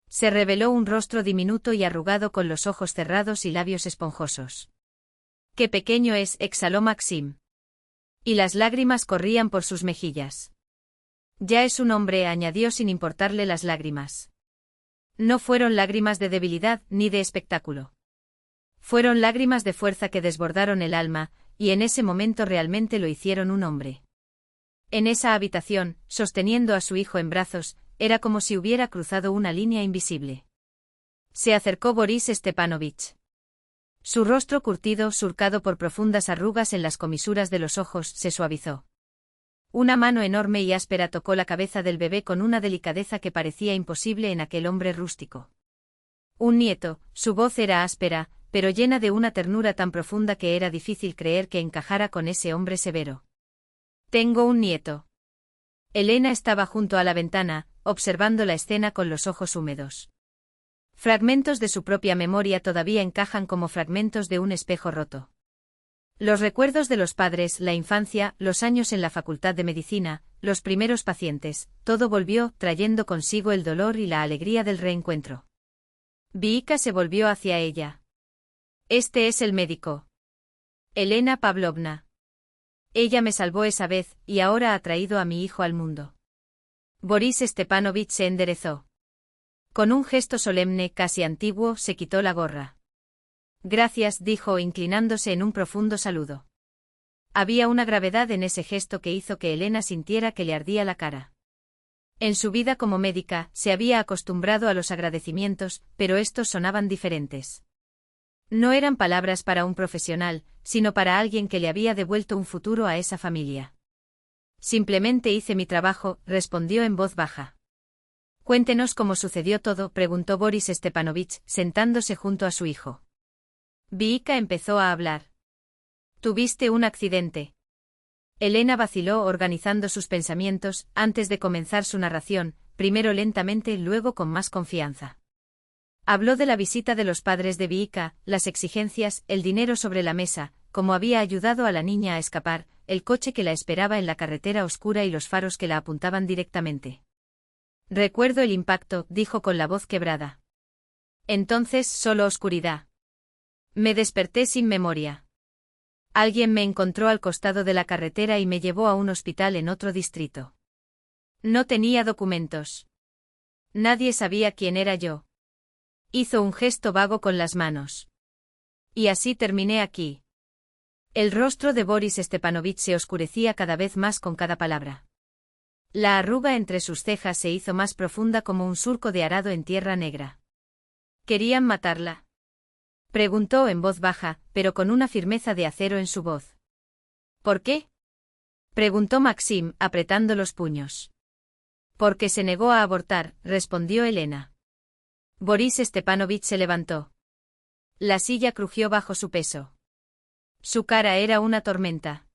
Se reveló un rostro diminuto y arrugado con los ojos cerrados y labios esponjosos. «Qué pequeño es», exhaló Maxim. Y las lágrimas corrían por sus mejillas. «Ya es un hombre», añadió sin importarle las lágrimas. No fueron lágrimas de debilidad ni de espectáculo. Fueron lágrimas de fuerza que desbordaron el alma, y en ese momento realmente lo hicieron un hombre. En esa habitación, sosteniendo a su hijo en brazos, era como si hubiera cruzado una línea invisible. Se acercó Boris Stepanovich. Su rostro curtido, surcado por profundas arrugas en las comisuras de los ojos, se suavizó. Una mano enorme y áspera tocó la cabeza del bebé con una delicadeza que parecía imposible en aquel hombre rústico. Un nieto, su voz era áspera, pero llena de una ternura tan profunda que era difícil creer que encajara con ese hombre severo. «Tengo un nieto». Elena estaba junto a la ventana, observando la escena con los ojos húmedos. Fragmentos de su propia memoria todavía encajan como fragmentos de un espejo roto. Los recuerdos de los padres, la infancia, los años en la facultad de medicina, los primeros pacientes, todo volvió, trayendo consigo el dolor y la alegría del reencuentro. Viika se volvió hacia ella. «Este es el médico. Elena Pavlovna. Ella me salvó esa vez, y ahora ha traído a mi hijo al mundo». Boris Stepanovich se enderezó. Con un gesto solemne, casi antiguo, se quitó la gorra. «Gracias», dijo, inclinándose en un profundo saludo. Había una gravedad en ese gesto que hizo que Elena sintiera que le ardía la cara. En su vida como médica, se había acostumbrado a los agradecimientos, pero estos sonaban diferentes. No eran palabras para un profesional, sino para alguien que le había devuelto un futuro a esa familia. «Simplemente hice mi trabajo», respondió en voz baja. «Cuéntenos cómo sucedió todo», preguntó Boris Stepanovich, sentándose junto a su hijo. Viika empezó a hablar. «Tuviste un accidente». Elena vaciló organizando sus pensamientos, antes de comenzar su narración, primero lentamente, luego con más confianza. Habló de la visita de los padres de Viika, las exigencias, el dinero sobre la mesa, cómo había ayudado a la niña a escapar, el coche que la esperaba en la carretera oscura y los faros que la apuntaban directamente. «Recuerdo el impacto», dijo con la voz quebrada. «Entonces solo oscuridad. Me desperté sin memoria. Alguien me encontró al costado de la carretera y me llevó a un hospital en otro distrito. No tenía documentos. Nadie sabía quién era yo». Hizo un gesto vago con las manos. «Y así terminé aquí». El rostro de Boris Stepanovich se oscurecía cada vez más con cada palabra. La arruga entre sus cejas se hizo más profunda como un surco de arado en tierra negra. ¿Querían matarla? Preguntó en voz baja, pero con una firmeza de acero en su voz. ¿Por qué? Preguntó Maxim, apretando los puños. Porque se negó a abortar, respondió Elena. Boris Stepanovich se levantó. La silla crujió bajo su peso. Su cara era una tormenta.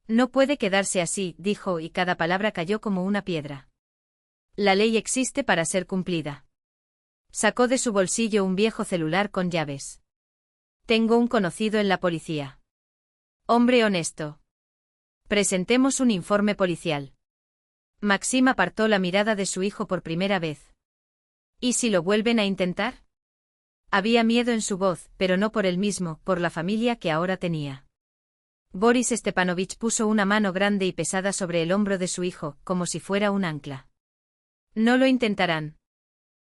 No puede quedarse así, dijo, y cada palabra cayó como una piedra. La ley existe para ser cumplida. Sacó de su bolsillo un viejo celular con llaves. Tengo un conocido en la policía. Hombre honesto. Presentemos un informe policial. Maxim apartó la mirada de su hijo por primera vez. ¿Y si lo vuelven a intentar? Había miedo en su voz, pero no por él mismo, por la familia que ahora tenía. Boris Stepanovich puso una mano grande y pesada sobre el hombro de su hijo, como si fuera un ancla. No lo intentarán.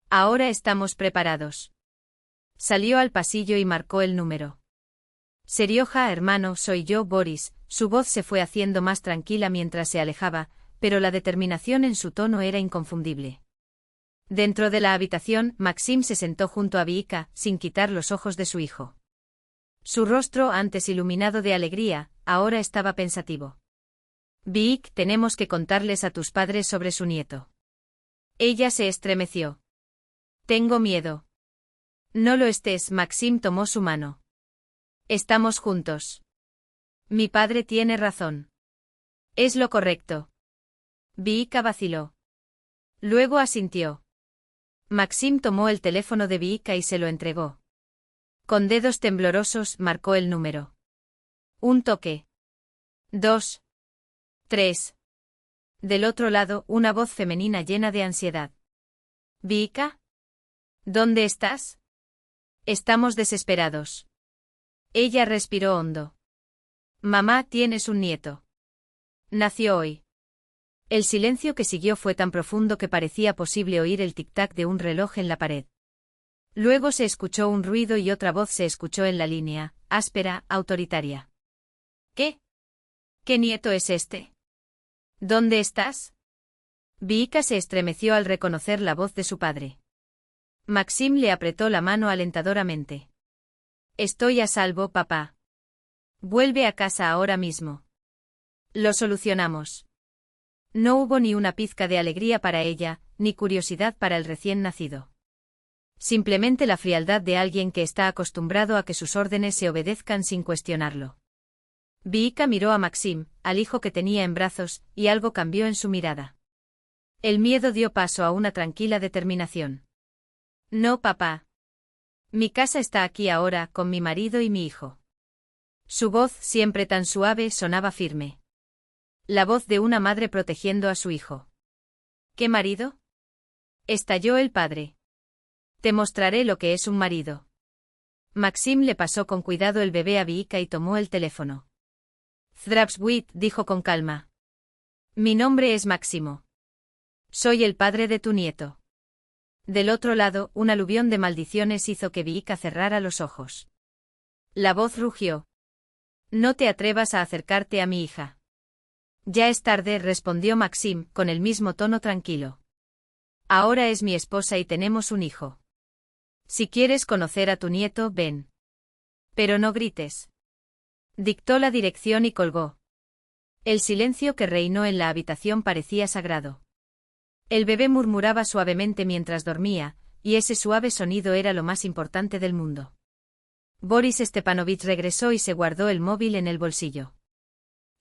Ahora estamos preparados. Salió al pasillo y marcó el número. Serioja, hermano, soy yo, Boris. Su voz se fue haciendo más tranquila mientras se alejaba, pero la determinación en su tono era inconfundible. Dentro de la habitación, Maxim se sentó junto a Viika, sin quitar los ojos de su hijo. Su rostro, antes iluminado de alegría, ahora estaba pensativo. Viik, tenemos que contarles a tus padres sobre su nieto. Ella se estremeció. Tengo miedo. No lo estés, Maxim tomó su mano. Estamos juntos. Mi padre tiene razón. Es lo correcto. Viika vaciló. Luego asintió. Maxim tomó el teléfono de Viika y se lo entregó. Con dedos temblorosos marcó el número. Un toque. 2. 3. Del otro lado, una voz femenina llena de ansiedad. ¿Viika? ¿Dónde estás? Estamos desesperados. Ella respiró hondo. Mamá, tienes un nieto. Nació hoy. El silencio que siguió fue tan profundo que parecía posible oír el tic-tac de un reloj en la pared. Luego se escuchó un ruido y otra voz se escuchó en la línea, áspera, autoritaria. ¿Qué? ¿Qué nieto es este? ¿Dónde estás? Viika se estremeció al reconocer la voz de su padre. Maxim le apretó la mano alentadoramente. Estoy a salvo, papá. Vuelve a casa ahora mismo. Lo solucionamos. No hubo ni una pizca de alegría para ella, ni curiosidad para el recién nacido. Simplemente la frialdad de alguien que está acostumbrado a que sus órdenes se obedezcan sin cuestionarlo. Viika miró a Maxim, al hijo que tenía en brazos, y algo cambió en su mirada. El miedo dio paso a una tranquila determinación. No, papá. Mi casa está aquí ahora, con mi marido y mi hijo. Su voz, siempre tan suave, sonaba firme. La voz de una madre protegiendo a su hijo. ¿Qué marido? Estalló el padre. Te mostraré lo que es un marido. Maxim le pasó con cuidado el bebé a Viika y tomó el teléfono. Zdravstvuyte, dijo con calma. Mi nombre es Máximo. Soy el padre de tu nieto. Del otro lado, un aluvión de maldiciones hizo que Viika cerrara los ojos. La voz rugió. No te atrevas a acercarte a mi hija. Ya es tarde, respondió Maxim, con el mismo tono tranquilo. Ahora es mi esposa y tenemos un hijo. Si quieres conocer a tu nieto, ven. Pero no grites. Dictó la dirección y colgó. El silencio que reinó en la habitación parecía sagrado. El bebé murmuraba suavemente mientras dormía, y ese suave sonido era lo más importante del mundo. Boris Stepanovich regresó y se guardó el móvil en el bolsillo.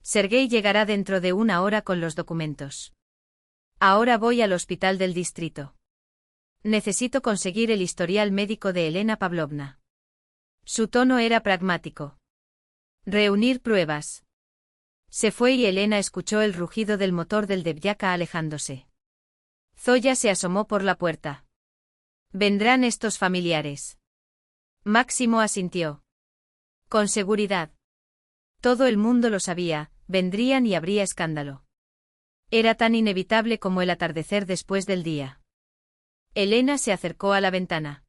Sergei llegará dentro de una hora con los documentos. Ahora voy al hospital del distrito. Necesito conseguir el historial médico de Elena Pavlovna. Su tono era pragmático. Reunir pruebas. Se fue y Elena escuchó el rugido del motor del Devyaka alejándose. Zoya se asomó por la puerta. ¿Vendrán estos familiares? Máximo asintió. Con seguridad. Todo el mundo lo sabía, vendrían y habría escándalo. Era tan inevitable como el atardecer después del día. Elena se acercó a la ventana.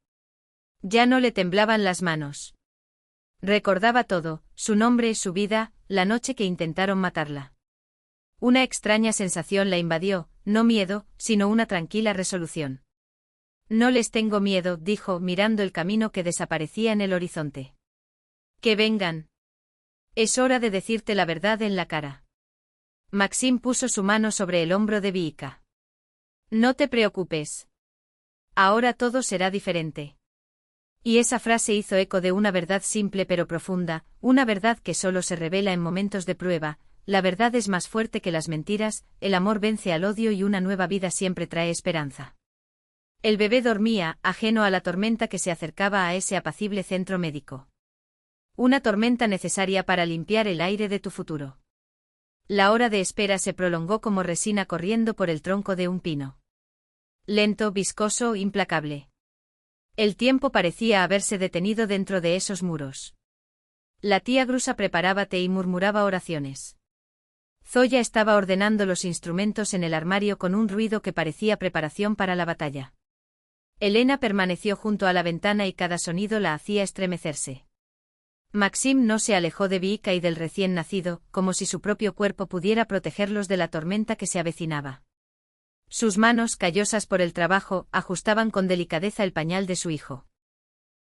Ya no le temblaban las manos. Recordaba todo, su nombre, su vida, la noche que intentaron matarla. Una extraña sensación la invadió, no miedo, sino una tranquila resolución. No les tengo miedo, dijo, mirando el camino que desaparecía en el horizonte. Que vengan. Es hora de decirte la verdad en la cara. Maxim puso su mano sobre el hombro de Viika. No te preocupes. Ahora todo será diferente. Y esa frase hizo eco de una verdad simple pero profunda, una verdad que solo se revela en momentos de prueba. La verdad es más fuerte que las mentiras, el amor vence al odio y una nueva vida siempre trae esperanza. El bebé dormía, ajeno a la tormenta que se acercaba a ese apacible centro médico. Una tormenta necesaria para limpiar el aire de tu futuro. La hora de espera se prolongó como resina corriendo por el tronco de un pino. Lento, viscoso, implacable. El tiempo parecía haberse detenido dentro de esos muros. La tía Grusa preparaba té y murmuraba oraciones. Zoya estaba ordenando los instrumentos en el armario con un ruido que parecía preparación para la batalla. Elena permaneció junto a la ventana y cada sonido la hacía estremecerse. Maxim no se alejó de Viika y del recién nacido, como si su propio cuerpo pudiera protegerlos de la tormenta que se avecinaba. Sus manos, callosas por el trabajo, ajustaban con delicadeza el pañal de su hijo.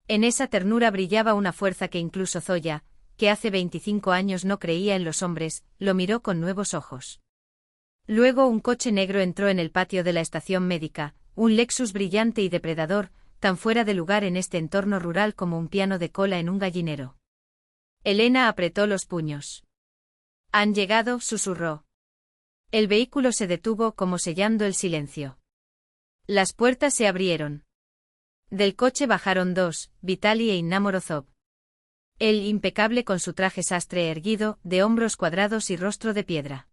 En esa ternura brillaba una fuerza que incluso Zoya, que hace 25 años no creía en los hombres, lo miró con nuevos ojos. Luego un coche negro entró en el patio de la estación médica, un Lexus brillante y depredador, tan fuera de lugar en este entorno rural como un piano de cola en un gallinero. Elena apretó los puños. Han llegado, susurró. El vehículo se detuvo como sellando el silencio. Las puertas se abrieron. Del coche bajaron dos, Vitali e Inna Morozov. Él impecable con su traje sastre erguido, de hombros cuadrados y rostro de piedra.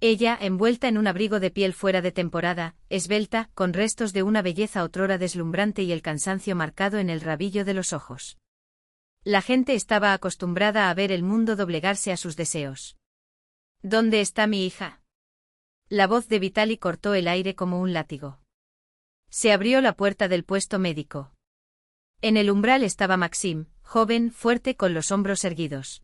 Ella, envuelta en un abrigo de piel fuera de temporada, esbelta, con restos de una belleza otrora deslumbrante y el cansancio marcado en el rabillo de los ojos. La gente estaba acostumbrada a ver el mundo doblegarse a sus deseos. ¿Dónde está mi hija? La voz de Vitali cortó el aire como un látigo. Se abrió la puerta del puesto médico. En el umbral estaba Maxim, joven, fuerte, con los hombros erguidos.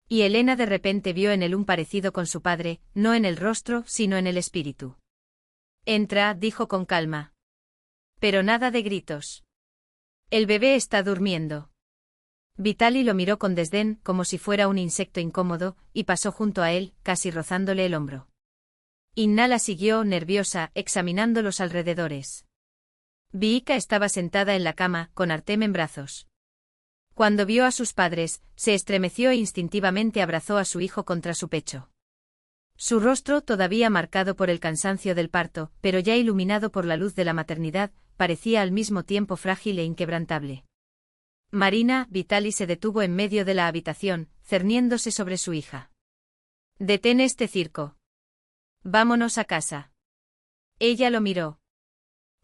Y Elena de repente vio en él un parecido con su padre, no en el rostro, sino en el espíritu. Entra, dijo con calma. Pero nada de gritos. El bebé está durmiendo. Vitali lo miró con desdén, como si fuera un insecto incómodo, y pasó junto a él, casi rozándole el hombro. Inna la siguió, nerviosa, examinando los alrededores. Viika estaba sentada en la cama, con Artem en brazos. Cuando vio a sus padres, se estremeció e instintivamente abrazó a su hijo contra su pecho. Su rostro, todavía marcado por el cansancio del parto, pero ya iluminado por la luz de la maternidad, parecía al mismo tiempo frágil e inquebrantable. Marina, Vitali se detuvo en medio de la habitación, cerniéndose sobre su hija. Detén este circo. Vámonos a casa. Ella lo miró.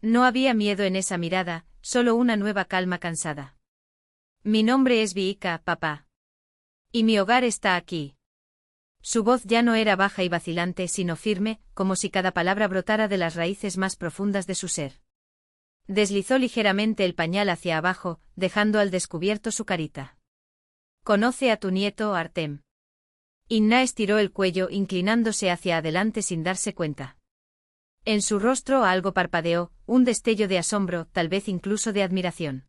No había miedo en esa mirada, solo una nueva calma cansada. Mi nombre es Viika, papá. Y mi hogar está aquí. Su voz ya no era baja y vacilante, sino firme, como si cada palabra brotara de las raíces más profundas de su ser. Deslizó ligeramente el pañal hacia abajo, dejando al descubierto su carita. Conoce a tu nieto, Artem. Inna estiró el cuello, inclinándose hacia adelante sin darse cuenta. En su rostro algo parpadeó, un destello de asombro, tal vez incluso de admiración.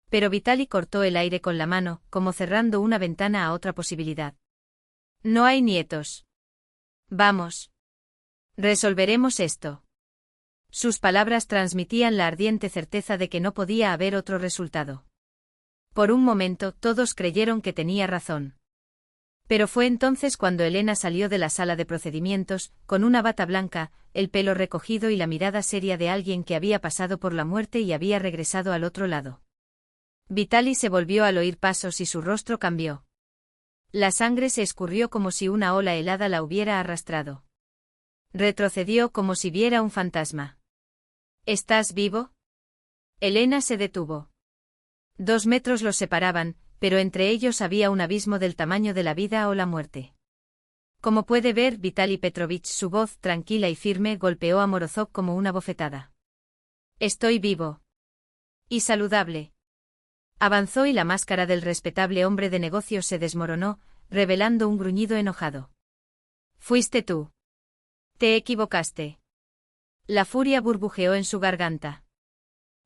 Pero Vitali cortó el aire con la mano, como cerrando una ventana a otra posibilidad. No hay nietos. Vamos. Resolveremos esto. Sus palabras transmitían la ardiente certeza de que no podía haber otro resultado. Por un momento, todos creyeron que tenía razón. Pero fue entonces cuando Elena salió de la sala de procedimientos, con una bata blanca, el pelo recogido y la mirada seria de alguien que había pasado por la muerte y había regresado al otro lado. Vitali se volvió al oír pasos y su rostro cambió. La sangre se escurrió como si una ola helada la hubiera arrastrado. Retrocedió como si viera un fantasma. ¿Estás vivo? Elena se detuvo. 2 metros los separaban, pero entre ellos había un abismo del tamaño de la vida o la muerte. Como puede ver, Vitali Petrovich, su voz tranquila y firme, golpeó a Morozov como una bofetada. Estoy vivo. Y saludable. Avanzó y la máscara del respetable hombre de negocios se desmoronó, revelando un gruñido enojado. Fuiste tú. Te equivocaste. La furia burbujeó en su garganta.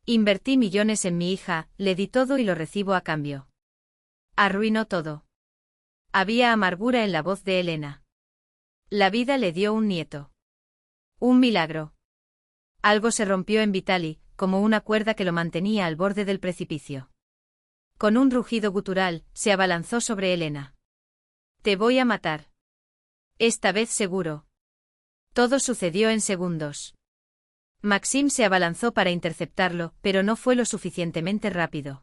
Invertí millones en mi hija, le di todo y lo recibo a cambio. Arruinó todo. Había amargura en la voz de Elena. La vida le dio un nieto. Un milagro. Algo se rompió en Vitaly, como una cuerda que lo mantenía al borde del precipicio. Con un rugido gutural, se abalanzó sobre Elena. Te voy a matar. Esta vez seguro. Todo sucedió en segundos. Maxim se abalanzó para interceptarlo, pero no fue lo suficientemente rápido.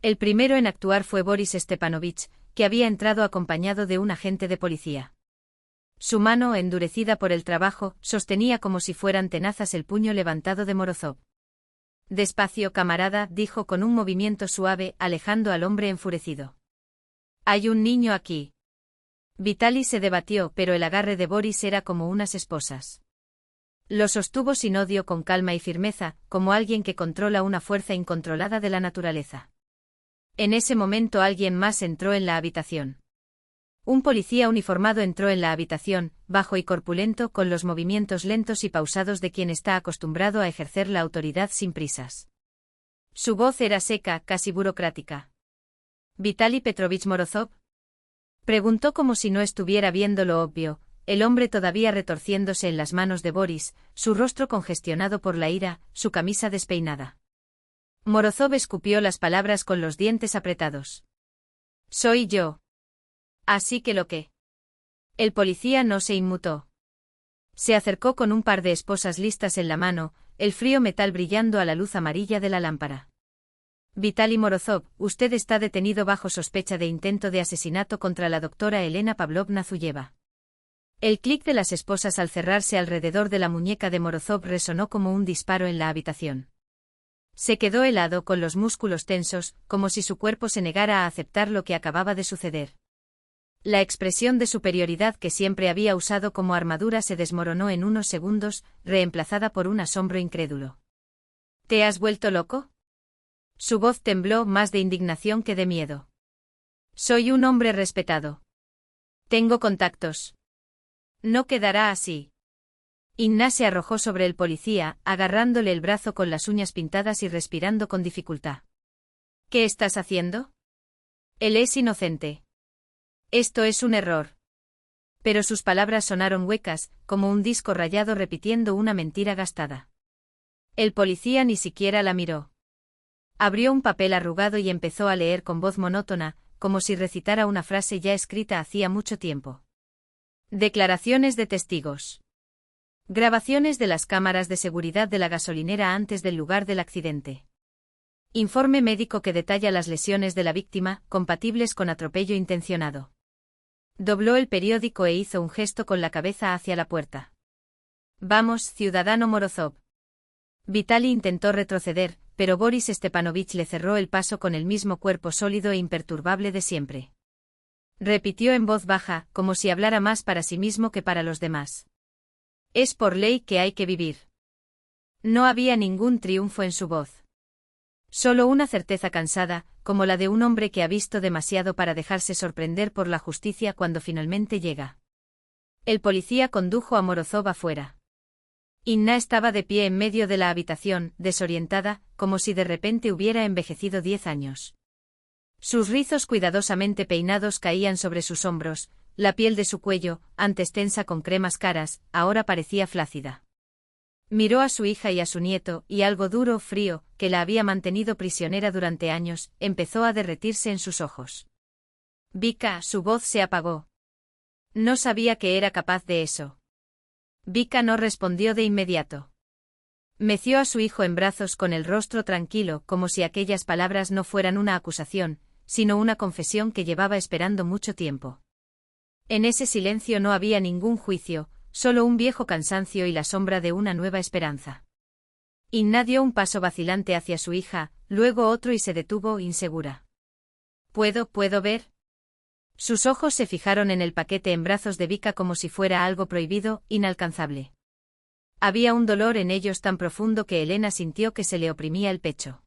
El primero en actuar fue Boris Stepanovich, que había entrado acompañado de un agente de policía. Su mano, endurecida por el trabajo, sostenía como si fueran tenazas el puño levantado de Morozov. Despacio, camarada, dijo con un movimiento suave, alejando al hombre enfurecido. Hay un niño aquí. Vitaly se debatió, pero el agarre de Boris era como unas esposas. Lo sostuvo sin odio, con calma y firmeza, como alguien que controla una fuerza incontrolada de la naturaleza. En ese momento alguien más entró en la habitación. Un policía uniformado entró en la habitación, bajo y corpulento, con los movimientos lentos y pausados de quien está acostumbrado a ejercer la autoridad sin prisas. Su voz era seca, casi burocrática. ¿Vitaly Petrovich Morozov? Preguntó como si no estuviera viendo lo obvio, el hombre todavía retorciéndose en las manos de Boris, su rostro congestionado por la ira, su camisa despeinada. Morozov escupió las palabras con los dientes apretados. Soy yo. Así que lo que. El policía no se inmutó. Se acercó con un par de esposas listas en la mano, el frío metal brillando a la luz amarilla de la lámpara. Vitaly Morozov, usted está detenido bajo sospecha de intento de asesinato contra la doctora Elena Pavlovna Zuyeva. El clic de las esposas al cerrarse alrededor de la muñeca de Morozov resonó como un disparo en la habitación. Se quedó helado, con los músculos tensos, como si su cuerpo se negara a aceptar lo que acababa de suceder. La expresión de superioridad que siempre había usado como armadura se desmoronó en unos segundos, reemplazada por un asombro incrédulo. ¿Te has vuelto loco? Su voz tembló, más de indignación que de miedo. Soy un hombre respetado. Tengo contactos. No quedará así. Inna se arrojó sobre el policía, agarrándole el brazo con las uñas pintadas y respirando con dificultad. ¿Qué estás haciendo? Él es inocente. Esto es un error. Pero sus palabras sonaron huecas, como un disco rayado repitiendo una mentira gastada. El policía ni siquiera la miró. Abrió un papel arrugado y empezó a leer con voz monótona, como si recitara una frase ya escrita hacía mucho tiempo. Declaraciones de testigos. Grabaciones de las cámaras de seguridad de la gasolinera antes del lugar del accidente. Informe médico que detalla las lesiones de la víctima, compatibles con atropello intencionado. Dobló el periódico e hizo un gesto con la cabeza hacia la puerta. Vamos, ciudadano Morozov. Vitaly intentó retroceder, pero Boris Stepanovich le cerró el paso con el mismo cuerpo sólido e imperturbable de siempre. Repitió en voz baja, como si hablara más para sí mismo que para los demás. Es por ley que hay que vivir. No había ningún triunfo en su voz. Solo una certeza cansada, como la de un hombre que ha visto demasiado para dejarse sorprender por la justicia cuando finalmente llega. El policía condujo a Morozov afuera. Inna estaba de pie en medio de la habitación, desorientada, como si de repente hubiera envejecido 10 años. Sus rizos cuidadosamente peinados caían sobre sus hombros, la piel de su cuello, antes tensa con cremas caras, ahora parecía flácida. Miró a su hija y a su nieto, y algo duro, frío, que la había mantenido prisionera durante años, empezó a derretirse en sus ojos. Vika, su voz se apagó. No sabía que era capaz de eso. Vika no respondió de inmediato. Meció a su hijo en brazos con el rostro tranquilo, como si aquellas palabras no fueran una acusación, sino una confesión que llevaba esperando mucho tiempo. En ese silencio no había ningún juicio, solo un viejo cansancio y la sombra de una nueva esperanza. Inna dio un paso vacilante hacia su hija, luego otro y se detuvo, insegura. ¿Puedo ver? Sus ojos se fijaron en el paquete en brazos de Vika como si fuera algo prohibido, inalcanzable. Había un dolor en ellos tan profundo que Elena sintió que se le oprimía el pecho.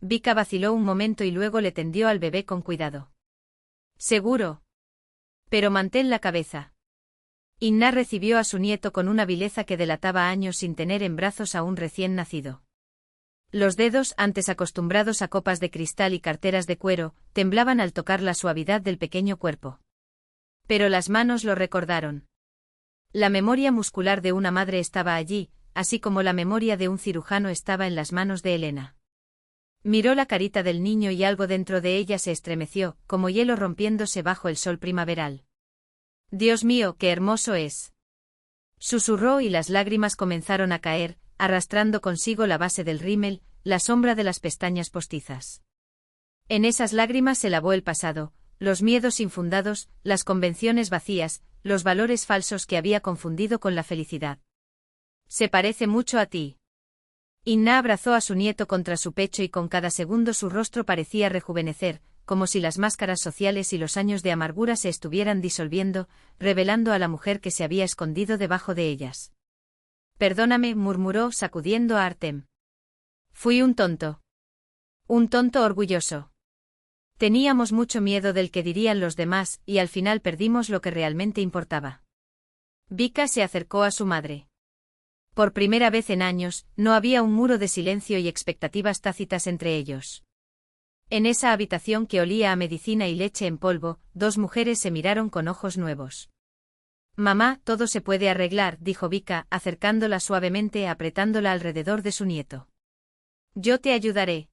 Vika vaciló un momento y luego le tendió al bebé con cuidado. ¿Seguro? Pero mantén la cabeza. Inna recibió a su nieto con una vileza que delataba años sin tener en brazos a un recién nacido. Los dedos, antes acostumbrados a copas de cristal y carteras de cuero, temblaban al tocar la suavidad del pequeño cuerpo. Pero las manos lo recordaron. La memoria muscular de una madre estaba allí, así como la memoria de un cirujano estaba en las manos de Elena. Miró la carita del niño y algo dentro de ella se estremeció, como hielo rompiéndose bajo el sol primaveral. «Dios mío, qué hermoso es», susurró y las lágrimas comenzaron a caer, arrastrando consigo la base del rímel, la sombra de las pestañas postizas. En esas lágrimas se lavó el pasado, los miedos infundados, las convenciones vacías, los valores falsos que había confundido con la felicidad. «Se parece mucho a ti». Inna abrazó a su nieto contra su pecho y con cada segundo su rostro parecía rejuvenecer, como si las máscaras sociales y los años de amargura se estuvieran disolviendo, revelando a la mujer que se había escondido debajo de ellas. «Perdóname», murmuró, sacudiendo a Artem. «Fui un tonto. Un tonto orgulloso. Teníamos mucho miedo del que dirían los demás, y al final perdimos lo que realmente importaba». Vika se acercó a su madre. Por primera vez en años, no había un muro de silencio y expectativas tácitas entre ellos. En esa habitación que olía a medicina y leche en polvo, dos mujeres se miraron con ojos nuevos. «Mamá, todo se puede arreglar», dijo Vika, acercándola suavemente, apretándola alrededor de su nieto. «Yo te ayudaré.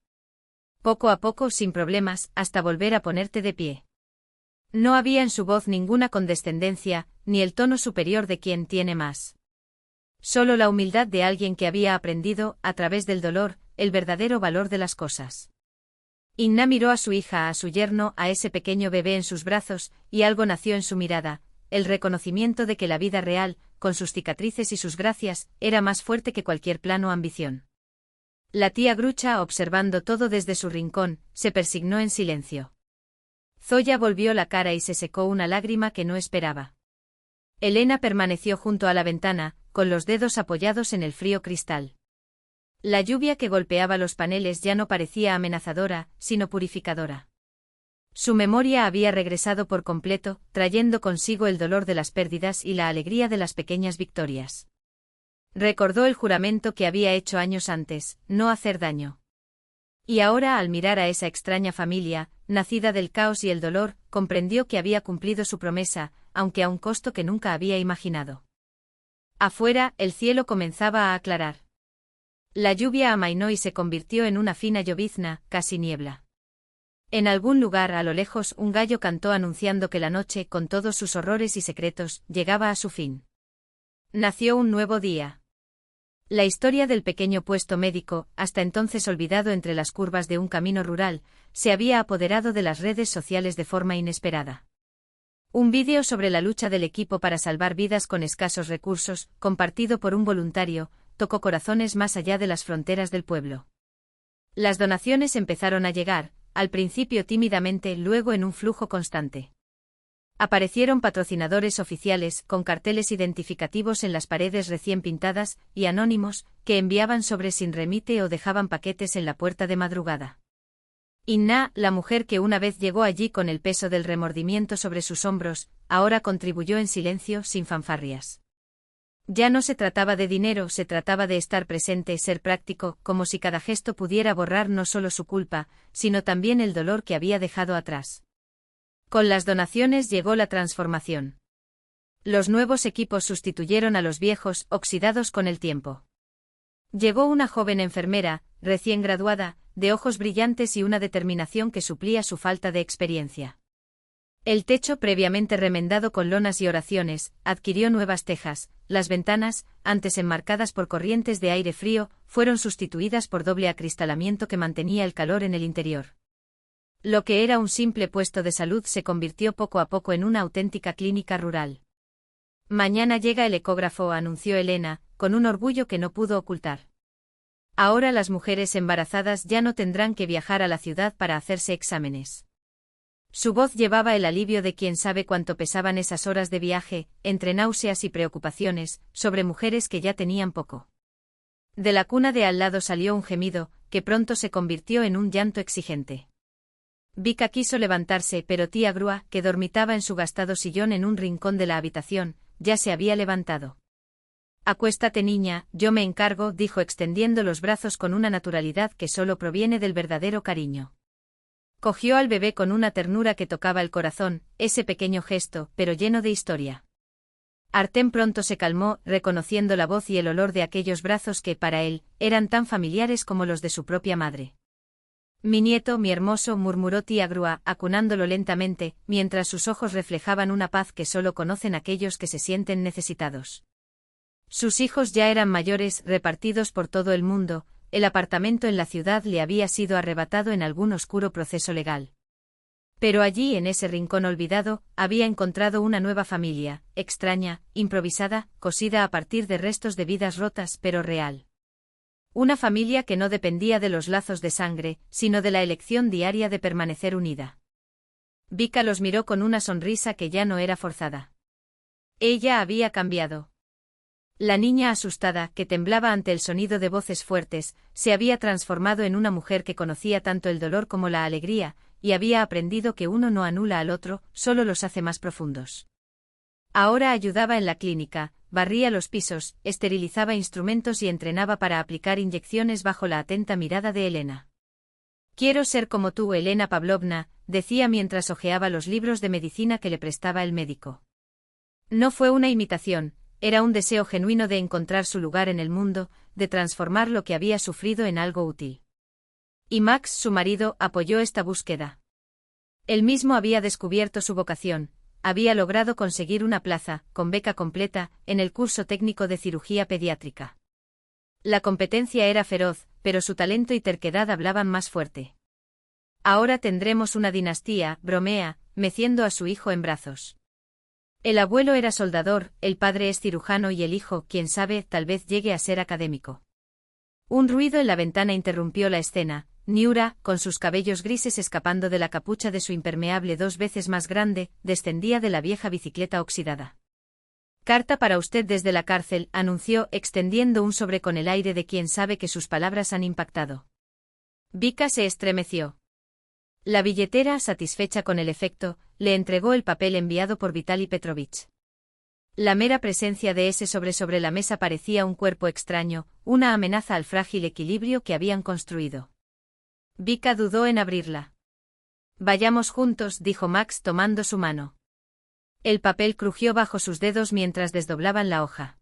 Poco a poco, sin problemas, hasta volver a ponerte de pie». No había en su voz ninguna condescendencia, ni el tono superior de quien tiene más. Solo la humildad de alguien que había aprendido, a través del dolor, el verdadero valor de las cosas. Inna miró a su hija, a su yerno, a ese pequeño bebé en sus brazos, y algo nació en su mirada, el reconocimiento de que la vida real, con sus cicatrices y sus gracias, era más fuerte que cualquier plan o ambición. La tía Grucha, observando todo desde su rincón, se persignó en silencio. Zoya volvió la cara y se secó una lágrima que no esperaba. Elena permaneció junto a la ventana, con los dedos apoyados en el frío cristal. La lluvia que golpeaba los paneles ya no parecía amenazadora, sino purificadora. Su memoria había regresado por completo, trayendo consigo el dolor de las pérdidas y la alegría de las pequeñas victorias. Recordó el juramento que había hecho años antes, no hacer daño. Y ahora, al mirar a esa extraña familia, nacida del caos y el dolor, comprendió que había cumplido su promesa, aunque a un costo que nunca había imaginado. Afuera, el cielo comenzaba a aclarar. La lluvia amainó y se convirtió en una fina llovizna, casi niebla. En algún lugar a lo lejos un gallo cantó anunciando que la noche, con todos sus horrores y secretos, llegaba a su fin. Nació un nuevo día. La historia del pequeño puesto médico, hasta entonces olvidado entre las curvas de un camino rural, se había apoderado de las redes sociales de forma inesperada. Un vídeo sobre la lucha del equipo para salvar vidas con escasos recursos, compartido por un voluntario, tocó corazones más allá de las fronteras del pueblo. Las donaciones empezaron a llegar, al principio tímidamente, luego en un flujo constante. Aparecieron patrocinadores oficiales, con carteles identificativos en las paredes recién pintadas, y anónimos, que enviaban sobres sin remite o dejaban paquetes en la puerta de madrugada. Inna, la mujer que una vez llegó allí con el peso del remordimiento sobre sus hombros, ahora contribuyó en silencio, sin fanfarrias. Ya no se trataba de dinero, se trataba de estar presente, ser práctico, como si cada gesto pudiera borrar no solo su culpa, sino también el dolor que había dejado atrás. Con las donaciones llegó la transformación. Los nuevos equipos sustituyeron a los viejos, oxidados con el tiempo. Llegó una joven enfermera, recién graduada, de ojos brillantes y una determinación que suplía su falta de experiencia. El techo, previamente remendado con lonas y oraciones, adquirió nuevas tejas, las ventanas, antes enmarcadas por corrientes de aire frío, fueron sustituidas por doble acristalamiento que mantenía el calor en el interior. Lo que era un simple puesto de salud se convirtió poco a poco en una auténtica clínica rural. «Mañana llega el ecógrafo», anunció Elena, con un orgullo que no pudo ocultar. Ahora las mujeres embarazadas ya no tendrán que viajar a la ciudad para hacerse exámenes. Su voz llevaba el alivio de quien sabe cuánto pesaban esas horas de viaje, entre náuseas y preocupaciones, sobre mujeres que ya tenían poco. De la cuna de al lado salió un gemido, que pronto se convirtió en un llanto exigente. Vika quiso levantarse, pero tía Grua, que dormitaba en su gastado sillón en un rincón de la habitación, ya se había levantado. Acuéstate, niña, yo me encargo, dijo extendiendo los brazos con una naturalidad que solo proviene del verdadero cariño. Cogió al bebé con una ternura que tocaba el corazón, ese pequeño gesto, pero lleno de historia. Artem pronto se calmó, reconociendo la voz y el olor de aquellos brazos que, para él, eran tan familiares como los de su propia madre. Mi nieto, mi hermoso, murmuró tía Grua, acunándolo lentamente, mientras sus ojos reflejaban una paz que solo conocen aquellos que se sienten necesitados. Sus hijos ya eran mayores, repartidos por todo el mundo, el apartamento en la ciudad le había sido arrebatado en algún oscuro proceso legal. Pero allí, en ese rincón olvidado, había encontrado una nueva familia, extraña, improvisada, cosida a partir de restos de vidas rotas pero real. Una familia que no dependía de los lazos de sangre, sino de la elección diaria de permanecer unida. Vika los miró con una sonrisa que ya no era forzada. Ella había cambiado. La niña asustada, que temblaba ante el sonido de voces fuertes, se había transformado en una mujer que conocía tanto el dolor como la alegría, y había aprendido que uno no anula al otro, solo los hace más profundos. Ahora ayudaba en la clínica, barría los pisos, esterilizaba instrumentos y entrenaba para aplicar inyecciones bajo la atenta mirada de Elena. Quiero ser como tú, Elena Pavlovna, decía mientras hojeaba los libros de medicina que le prestaba el médico. No fue una imitación, era un deseo genuino de encontrar su lugar en el mundo, de transformar lo que había sufrido en algo útil. Y Max, su marido, apoyó esta búsqueda. Él mismo había descubierto su vocación, había logrado conseguir una plaza, con beca completa, en el curso técnico de cirugía pediátrica. La competencia era feroz, pero su talento y terquedad hablaban más fuerte. Ahora tendremos una dinastía, bromea, meciendo a su hijo en brazos. El abuelo era soldador, el padre es cirujano y el hijo, quién sabe, tal vez llegue a ser académico. Un ruido en la ventana interrumpió la escena. Niura, con sus cabellos grises escapando de la capucha de su impermeable 2 veces más grande, descendía de la vieja bicicleta oxidada. Carta para usted desde la cárcel, anunció, extendiendo un sobre con el aire de quien sabe que sus palabras han impactado. Vika se estremeció. La billetera, satisfecha con el efecto, le entregó el papel enviado por Vitali Petrovich. La mera presencia de ese sobre la mesa parecía un cuerpo extraño, una amenaza al frágil equilibrio que habían construido. Vika dudó en abrirla. Vayamos juntos, dijo Max tomando su mano. El papel crujió bajo sus dedos mientras desdoblaban la hoja.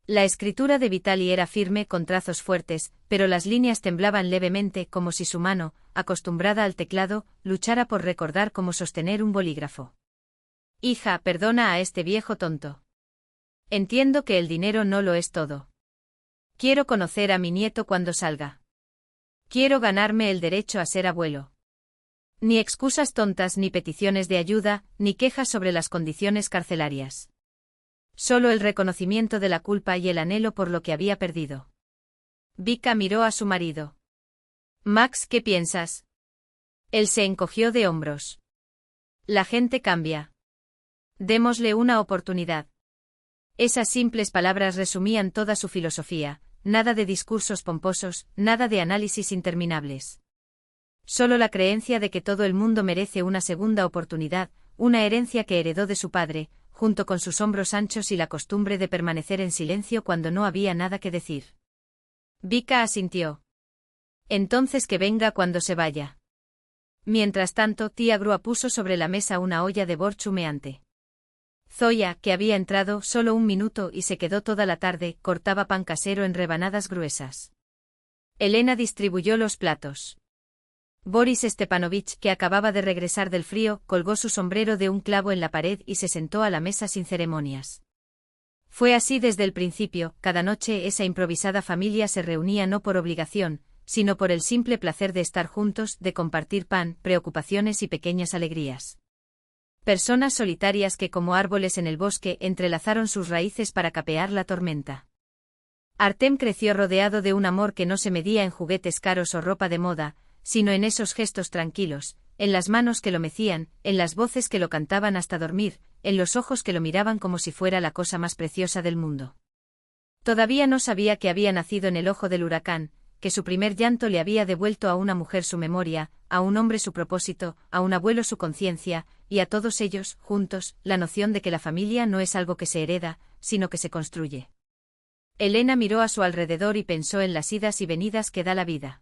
La escritura de Vitali era firme con trazos fuertes, pero las líneas temblaban levemente como si su mano, acostumbrada al teclado, luchara por recordar cómo sostener un bolígrafo. Hija, perdona a este viejo tonto. Entiendo que el dinero no lo es todo. Quiero conocer a mi nieto cuando salga. Quiero ganarme el derecho a ser abuelo. Ni excusas tontas ni peticiones de ayuda, ni quejas sobre las condiciones carcelarias. Solo el reconocimiento de la culpa y el anhelo por lo que había perdido. Vika miró a su marido. Max, ¿qué piensas? Él se encogió de hombros. La gente cambia. Démosle una oportunidad. Esas simples palabras resumían toda su filosofía. Nada de discursos pomposos, nada de análisis interminables. Solo la creencia de que todo el mundo merece una segunda oportunidad, una herencia que heredó de su padre, junto con sus hombros anchos y la costumbre de permanecer en silencio cuando no había nada que decir. Vika asintió. Entonces que venga cuando se vaya. Mientras tanto, tía Grua puso sobre la mesa una olla de borsch humeante. Zoya, que había entrado solo 1 minuto y se quedó toda la tarde, cortaba pan casero en rebanadas gruesas. Elena distribuyó los platos. Boris Stepanovich, que acababa de regresar del frío, colgó su sombrero de un clavo en la pared y se sentó a la mesa sin ceremonias. Fue así desde el principio, cada noche esa improvisada familia se reunía no por obligación, sino por el simple placer de estar juntos, de compartir pan, preocupaciones y pequeñas alegrías. Personas solitarias que como árboles en el bosque entrelazaron sus raíces para capear la tormenta. Artem creció rodeado de un amor que no se medía en juguetes caros o ropa de moda, sino en esos gestos tranquilos, en las manos que lo mecían, en las voces que lo cantaban hasta dormir, en los ojos que lo miraban como si fuera la cosa más preciosa del mundo. Todavía no sabía que había nacido en el ojo del huracán, que su primer llanto le había devuelto a una mujer su memoria, a un hombre su propósito, a un abuelo su conciencia, y a todos ellos, juntos, la noción de que la familia no es algo que se hereda, sino que se construye. Elena miró a su alrededor y pensó en las idas y venidas que da la vida.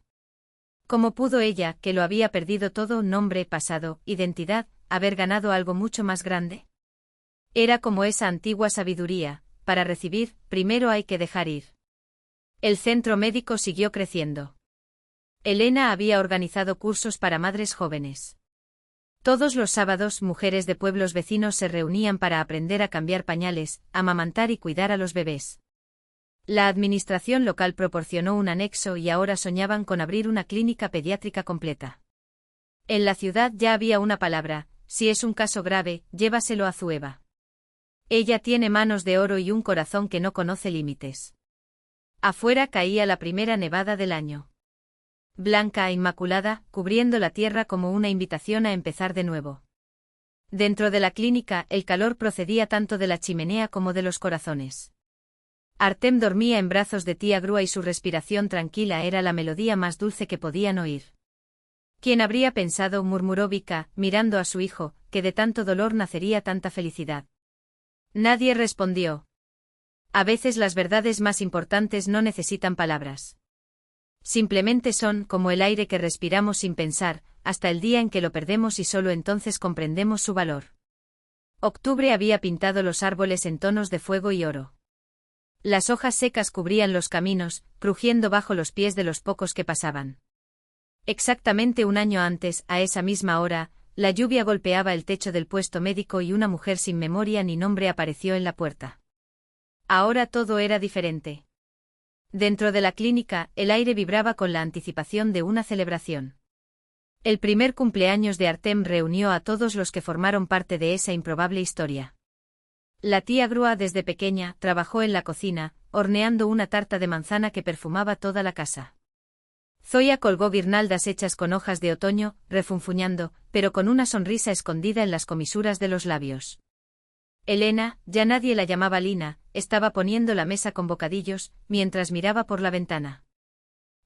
¿Cómo pudo ella, que lo había perdido todo, nombre, pasado, identidad, haber ganado algo mucho más grande? Era como esa antigua sabiduría: para recibir, primero hay que dejar ir. El centro médico siguió creciendo. Elena había organizado cursos para madres jóvenes. Todos los sábados mujeres de pueblos vecinos se reunían para aprender a cambiar pañales, amamantar y cuidar a los bebés. La administración local proporcionó un anexo y ahora soñaban con abrir una clínica pediátrica completa. En la ciudad ya había una palabra: si es un caso grave, llévaselo a Zueva. Ella tiene manos de oro y un corazón que no conoce límites. Afuera caía la primera nevada del año. Blanca e inmaculada, cubriendo la tierra como una invitación a empezar de nuevo. Dentro de la clínica, el calor procedía tanto de la chimenea como de los corazones. Artem dormía en brazos de tía Grua y su respiración tranquila era la melodía más dulce que podían oír. ¿Quién habría pensado?, murmuró Vika, mirando a su hijo, que de tanto dolor nacería tanta felicidad. Nadie respondió. A veces las verdades más importantes no necesitan palabras. Simplemente son como el aire que respiramos sin pensar, hasta el día en que lo perdemos y solo entonces comprendemos su valor. Octubre había pintado los árboles en tonos de fuego y oro. Las hojas secas cubrían los caminos, crujiendo bajo los pies de los pocos que pasaban. Exactamente un año antes, a esa misma hora, la lluvia golpeaba el techo del puesto médico y una mujer sin memoria ni nombre apareció en la puerta. Ahora todo era diferente. Dentro de la clínica, el aire vibraba con la anticipación de una celebración. El primer cumpleaños de Artem reunió a todos los que formaron parte de esa improbable historia. La tía Grua desde pequeña trabajó en la cocina, horneando una tarta de manzana que perfumaba toda la casa. Zoya colgó guirnaldas hechas con hojas de otoño, refunfuñando, pero con una sonrisa escondida en las comisuras de los labios. Elena, ya nadie la llamaba Lina, estaba poniendo la mesa con bocadillos, mientras miraba por la ventana.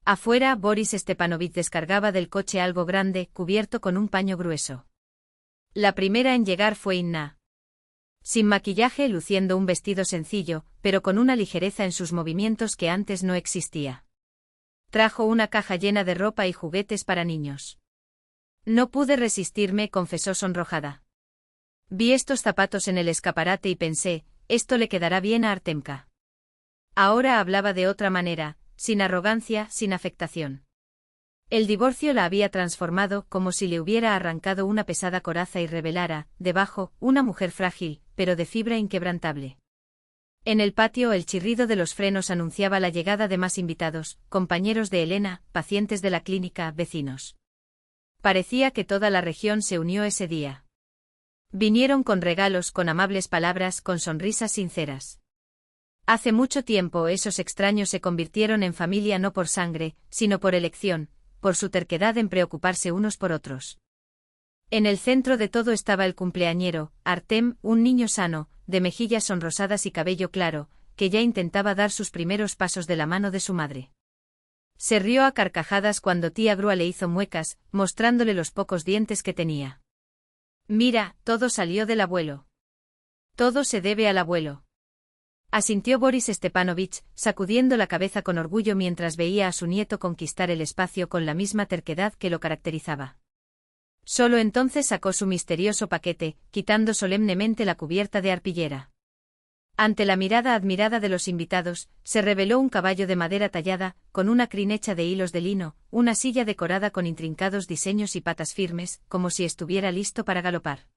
Afuera, Boris Stepanovich descargaba del coche algo grande, cubierto con un paño grueso. La primera en llegar fue Inna. Sin maquillaje, luciendo un vestido sencillo, pero con una ligereza en sus movimientos que antes no existía. Trajo una caja llena de ropa y juguetes para niños. No pude resistirme, confesó sonrojada. Vi estos zapatos en el escaparate y pensé, esto le quedará bien a Artemka. Ahora hablaba de otra manera, sin arrogancia, sin afectación. El divorcio la había transformado, como si le hubiera arrancado una pesada coraza y revelara, debajo, una mujer frágil, pero de fibra inquebrantable. En el patio el chirrido de los frenos anunciaba la llegada de más invitados, compañeros de Elena, pacientes de la clínica, vecinos. Parecía que toda la región se unió ese día. Vinieron con regalos, con amables palabras, con sonrisas sinceras. Hace mucho tiempo esos extraños se convirtieron en familia no por sangre, sino por elección, por su terquedad en preocuparse unos por otros. En el centro de todo estaba el cumpleañero, Artem, un niño sano, de mejillas sonrosadas y cabello claro, que ya intentaba dar sus primeros pasos de la mano de su madre. Se rió a carcajadas cuando tía Grua le hizo muecas, mostrándole los pocos dientes que tenía. Mira, todo salió del abuelo. Todo se debe al abuelo. Asintió Boris Stepanovich, sacudiendo la cabeza con orgullo mientras veía a su nieto conquistar el espacio con la misma terquedad que lo caracterizaba. Solo entonces sacó su misterioso paquete, quitando solemnemente la cubierta de arpillera. Ante la mirada admirada de los invitados, se reveló un caballo de madera tallada, con una crin hecha de hilos de lino, una silla decorada con intrincados diseños y patas firmes, como si estuviera listo para galopar.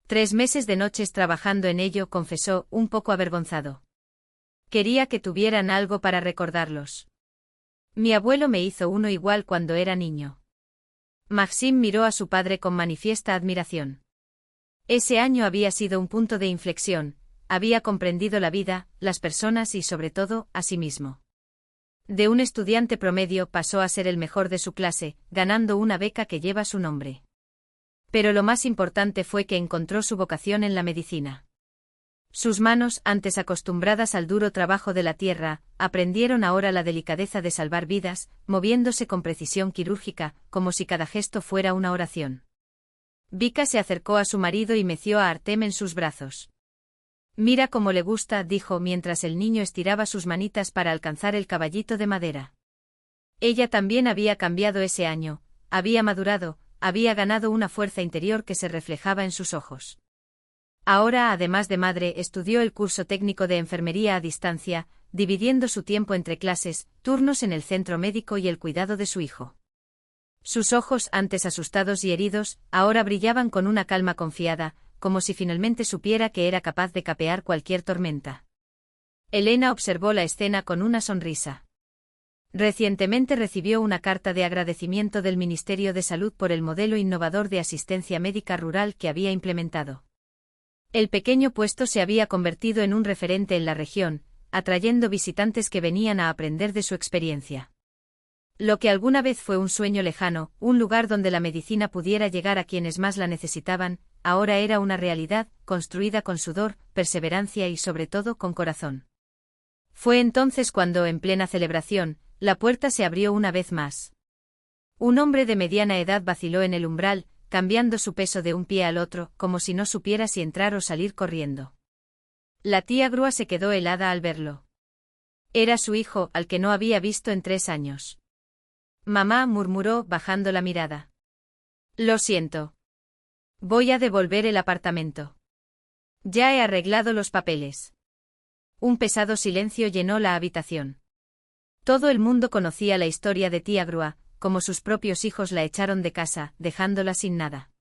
3 meses de noches trabajando en ello, confesó, un poco avergonzado. Quería que tuvieran algo para recordarlos. Mi abuelo me hizo uno igual cuando era niño. Maxim miró a su padre con manifiesta admiración. Ese año había sido un punto de inflexión. Había comprendido la vida, las personas y sobre todo, a sí mismo. De un estudiante promedio pasó a ser el mejor de su clase, ganando una beca que lleva su nombre. Pero lo más importante fue que encontró su vocación en la medicina. Sus manos, antes acostumbradas al duro trabajo de la tierra, aprendieron ahora la delicadeza de salvar vidas, moviéndose con precisión quirúrgica, como si cada gesto fuera una oración. Vika se acercó a su marido y meció a Artem en sus brazos. Mira cómo le gusta, dijo mientras el niño estiraba sus manitas para alcanzar el caballito de madera. Ella también había cambiado ese año, había madurado, había ganado una fuerza interior que se reflejaba en sus ojos. Ahora, además de madre, estudió el curso técnico de enfermería a distancia, dividiendo su tiempo entre clases, turnos en el centro médico y el cuidado de su hijo. Sus ojos, antes asustados y heridos, ahora brillaban con una calma confiada, como si finalmente supiera que era capaz de capear cualquier tormenta. Elena observó la escena con una sonrisa. Recientemente recibió una carta de agradecimiento del Ministerio de Salud por el modelo innovador de asistencia médica rural que había implementado. El pequeño puesto se había convertido en un referente en la región, atrayendo visitantes que venían a aprender de su experiencia. Lo que alguna vez fue un sueño lejano, un lugar donde la medicina pudiera llegar a quienes más la necesitaban, ahora era una realidad, construida con sudor, perseverancia y sobre todo con corazón. Fue entonces cuando, en plena celebración, la puerta se abrió una vez más. Un hombre de mediana edad vaciló en el umbral, cambiando su peso de un pie al otro, como si no supiera si entrar o salir corriendo. La tía Grua se quedó helada al verlo. Era su hijo, al que no había visto en 3 años. Mamá, murmuró, bajando la mirada. Lo siento. Voy a devolver el apartamento. Ya he arreglado los papeles. Un pesado silencio llenó la habitación. Todo el mundo conocía la historia de tía Grua, como sus propios hijos la echaron de casa, dejándola sin nada.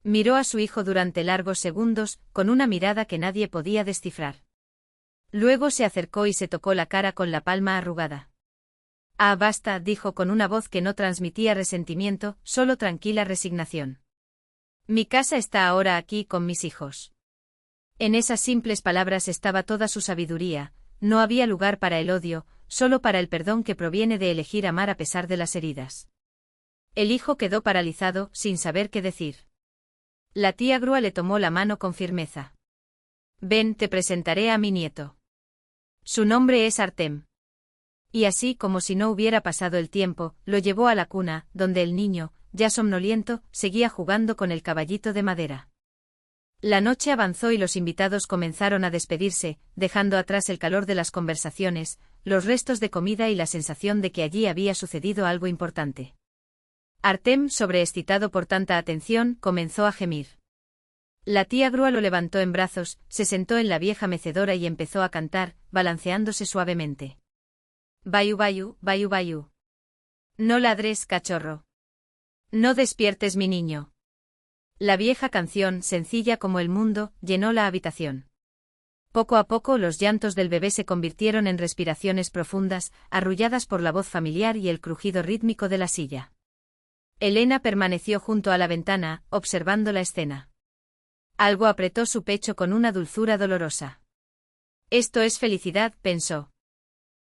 Miró a su hijo durante largos segundos, con una mirada que nadie podía descifrar. Luego se acercó y se tocó la cara con la palma arrugada. Ah, basta, dijo con una voz que no transmitía resentimiento, solo tranquila resignación. Mi casa está ahora aquí con mis hijos. En esas simples palabras estaba toda su sabiduría, no había lugar para el odio, solo para el perdón que proviene de elegir amar a pesar de las heridas. El hijo quedó paralizado, sin saber qué decir. La tía Grua le tomó la mano con firmeza. Ven, te presentaré a mi nieto. Su nombre es Artem. Y así, como si no hubiera pasado el tiempo, lo llevó a la cuna, donde el niño, ya somnoliento, seguía jugando con el caballito de madera. La noche avanzó y los invitados comenzaron a despedirse, dejando atrás el calor de las conversaciones, los restos de comida y la sensación de que allí había sucedido algo importante. Artem, sobreexcitado por tanta atención, comenzó a gemir. La tía Grua lo levantó en brazos, se sentó en la vieja mecedora y empezó a cantar, balanceándose suavemente. Bayu bayu, bayu bayu. No ladres, cachorro. No despiertes, mi niño. La vieja canción, sencilla como el mundo, llenó la habitación. Poco a poco los llantos del bebé se convirtieron en respiraciones profundas, arrulladas por la voz familiar y el crujido rítmico de la silla. Elena permaneció junto a la ventana, observando la escena. Algo apretó su pecho con una dulzura dolorosa. Esto es felicidad, pensó.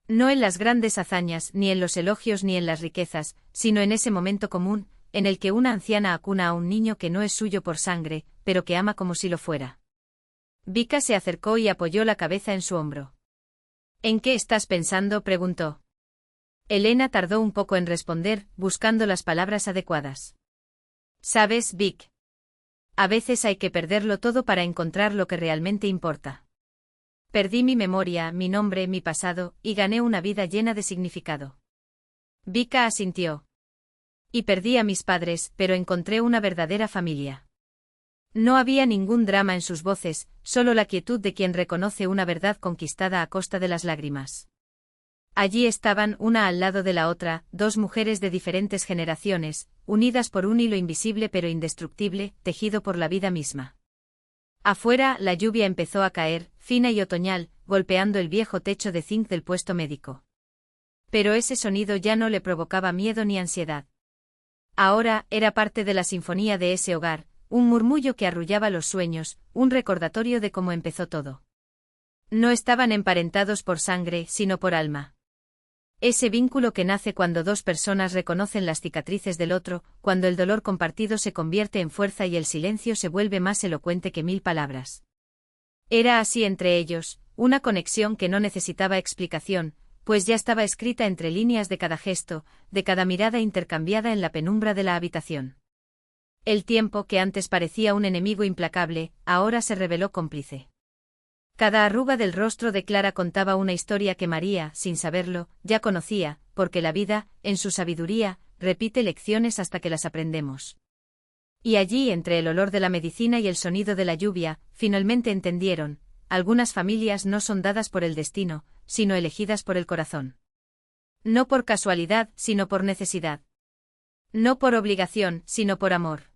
No en las grandes hazañas, ni en los elogios ni en las riquezas, sino en ese momento común, en el que una anciana acuna a un niño que no es suyo por sangre, pero que ama como si lo fuera. Vika se acercó y apoyó la cabeza en su hombro. ¿En qué estás pensando?, preguntó. Elena tardó un poco en responder, buscando las palabras adecuadas. ¿Sabes, Vic? A veces hay que perderlo todo para encontrar lo que realmente importa. Perdí mi memoria, mi nombre, mi pasado, y gané una vida llena de significado. Vika asintió. Y perdí a mis padres, pero encontré una verdadera familia. No había ningún drama en sus voces, solo la quietud de quien reconoce una verdad conquistada a costa de las lágrimas. Allí estaban, una al lado de la otra, 2 mujeres de diferentes generaciones, unidas por un hilo invisible pero indestructible, tejido por la vida misma. Afuera, la lluvia empezó a caer, fina y otoñal, golpeando el viejo techo de zinc del puesto médico. Pero ese sonido ya no le provocaba miedo ni ansiedad. Ahora, era parte de la sinfonía de ese hogar, un murmullo que arrullaba los sueños, un recordatorio de cómo empezó todo. No estaban emparentados por sangre, sino por alma. Ese vínculo que nace cuando 2 personas reconocen las cicatrices del otro, cuando el dolor compartido se convierte en fuerza y el silencio se vuelve más elocuente que 1000 palabras. Era así entre ellos, una conexión que no necesitaba explicación, pues ya estaba escrita entre líneas de cada gesto, de cada mirada intercambiada en la penumbra de la habitación. El tiempo, que antes parecía un enemigo implacable, ahora se reveló cómplice. Cada arruga del rostro de Clara contaba una historia que María, sin saberlo, ya conocía, porque la vida, en su sabiduría, repite lecciones hasta que las aprendemos. Y allí, entre el olor de la medicina y el sonido de la lluvia, finalmente entendieron: algunas familias no son dadas por el destino, sino elegidas por el corazón. No por casualidad, sino por necesidad. No por obligación, sino por amor.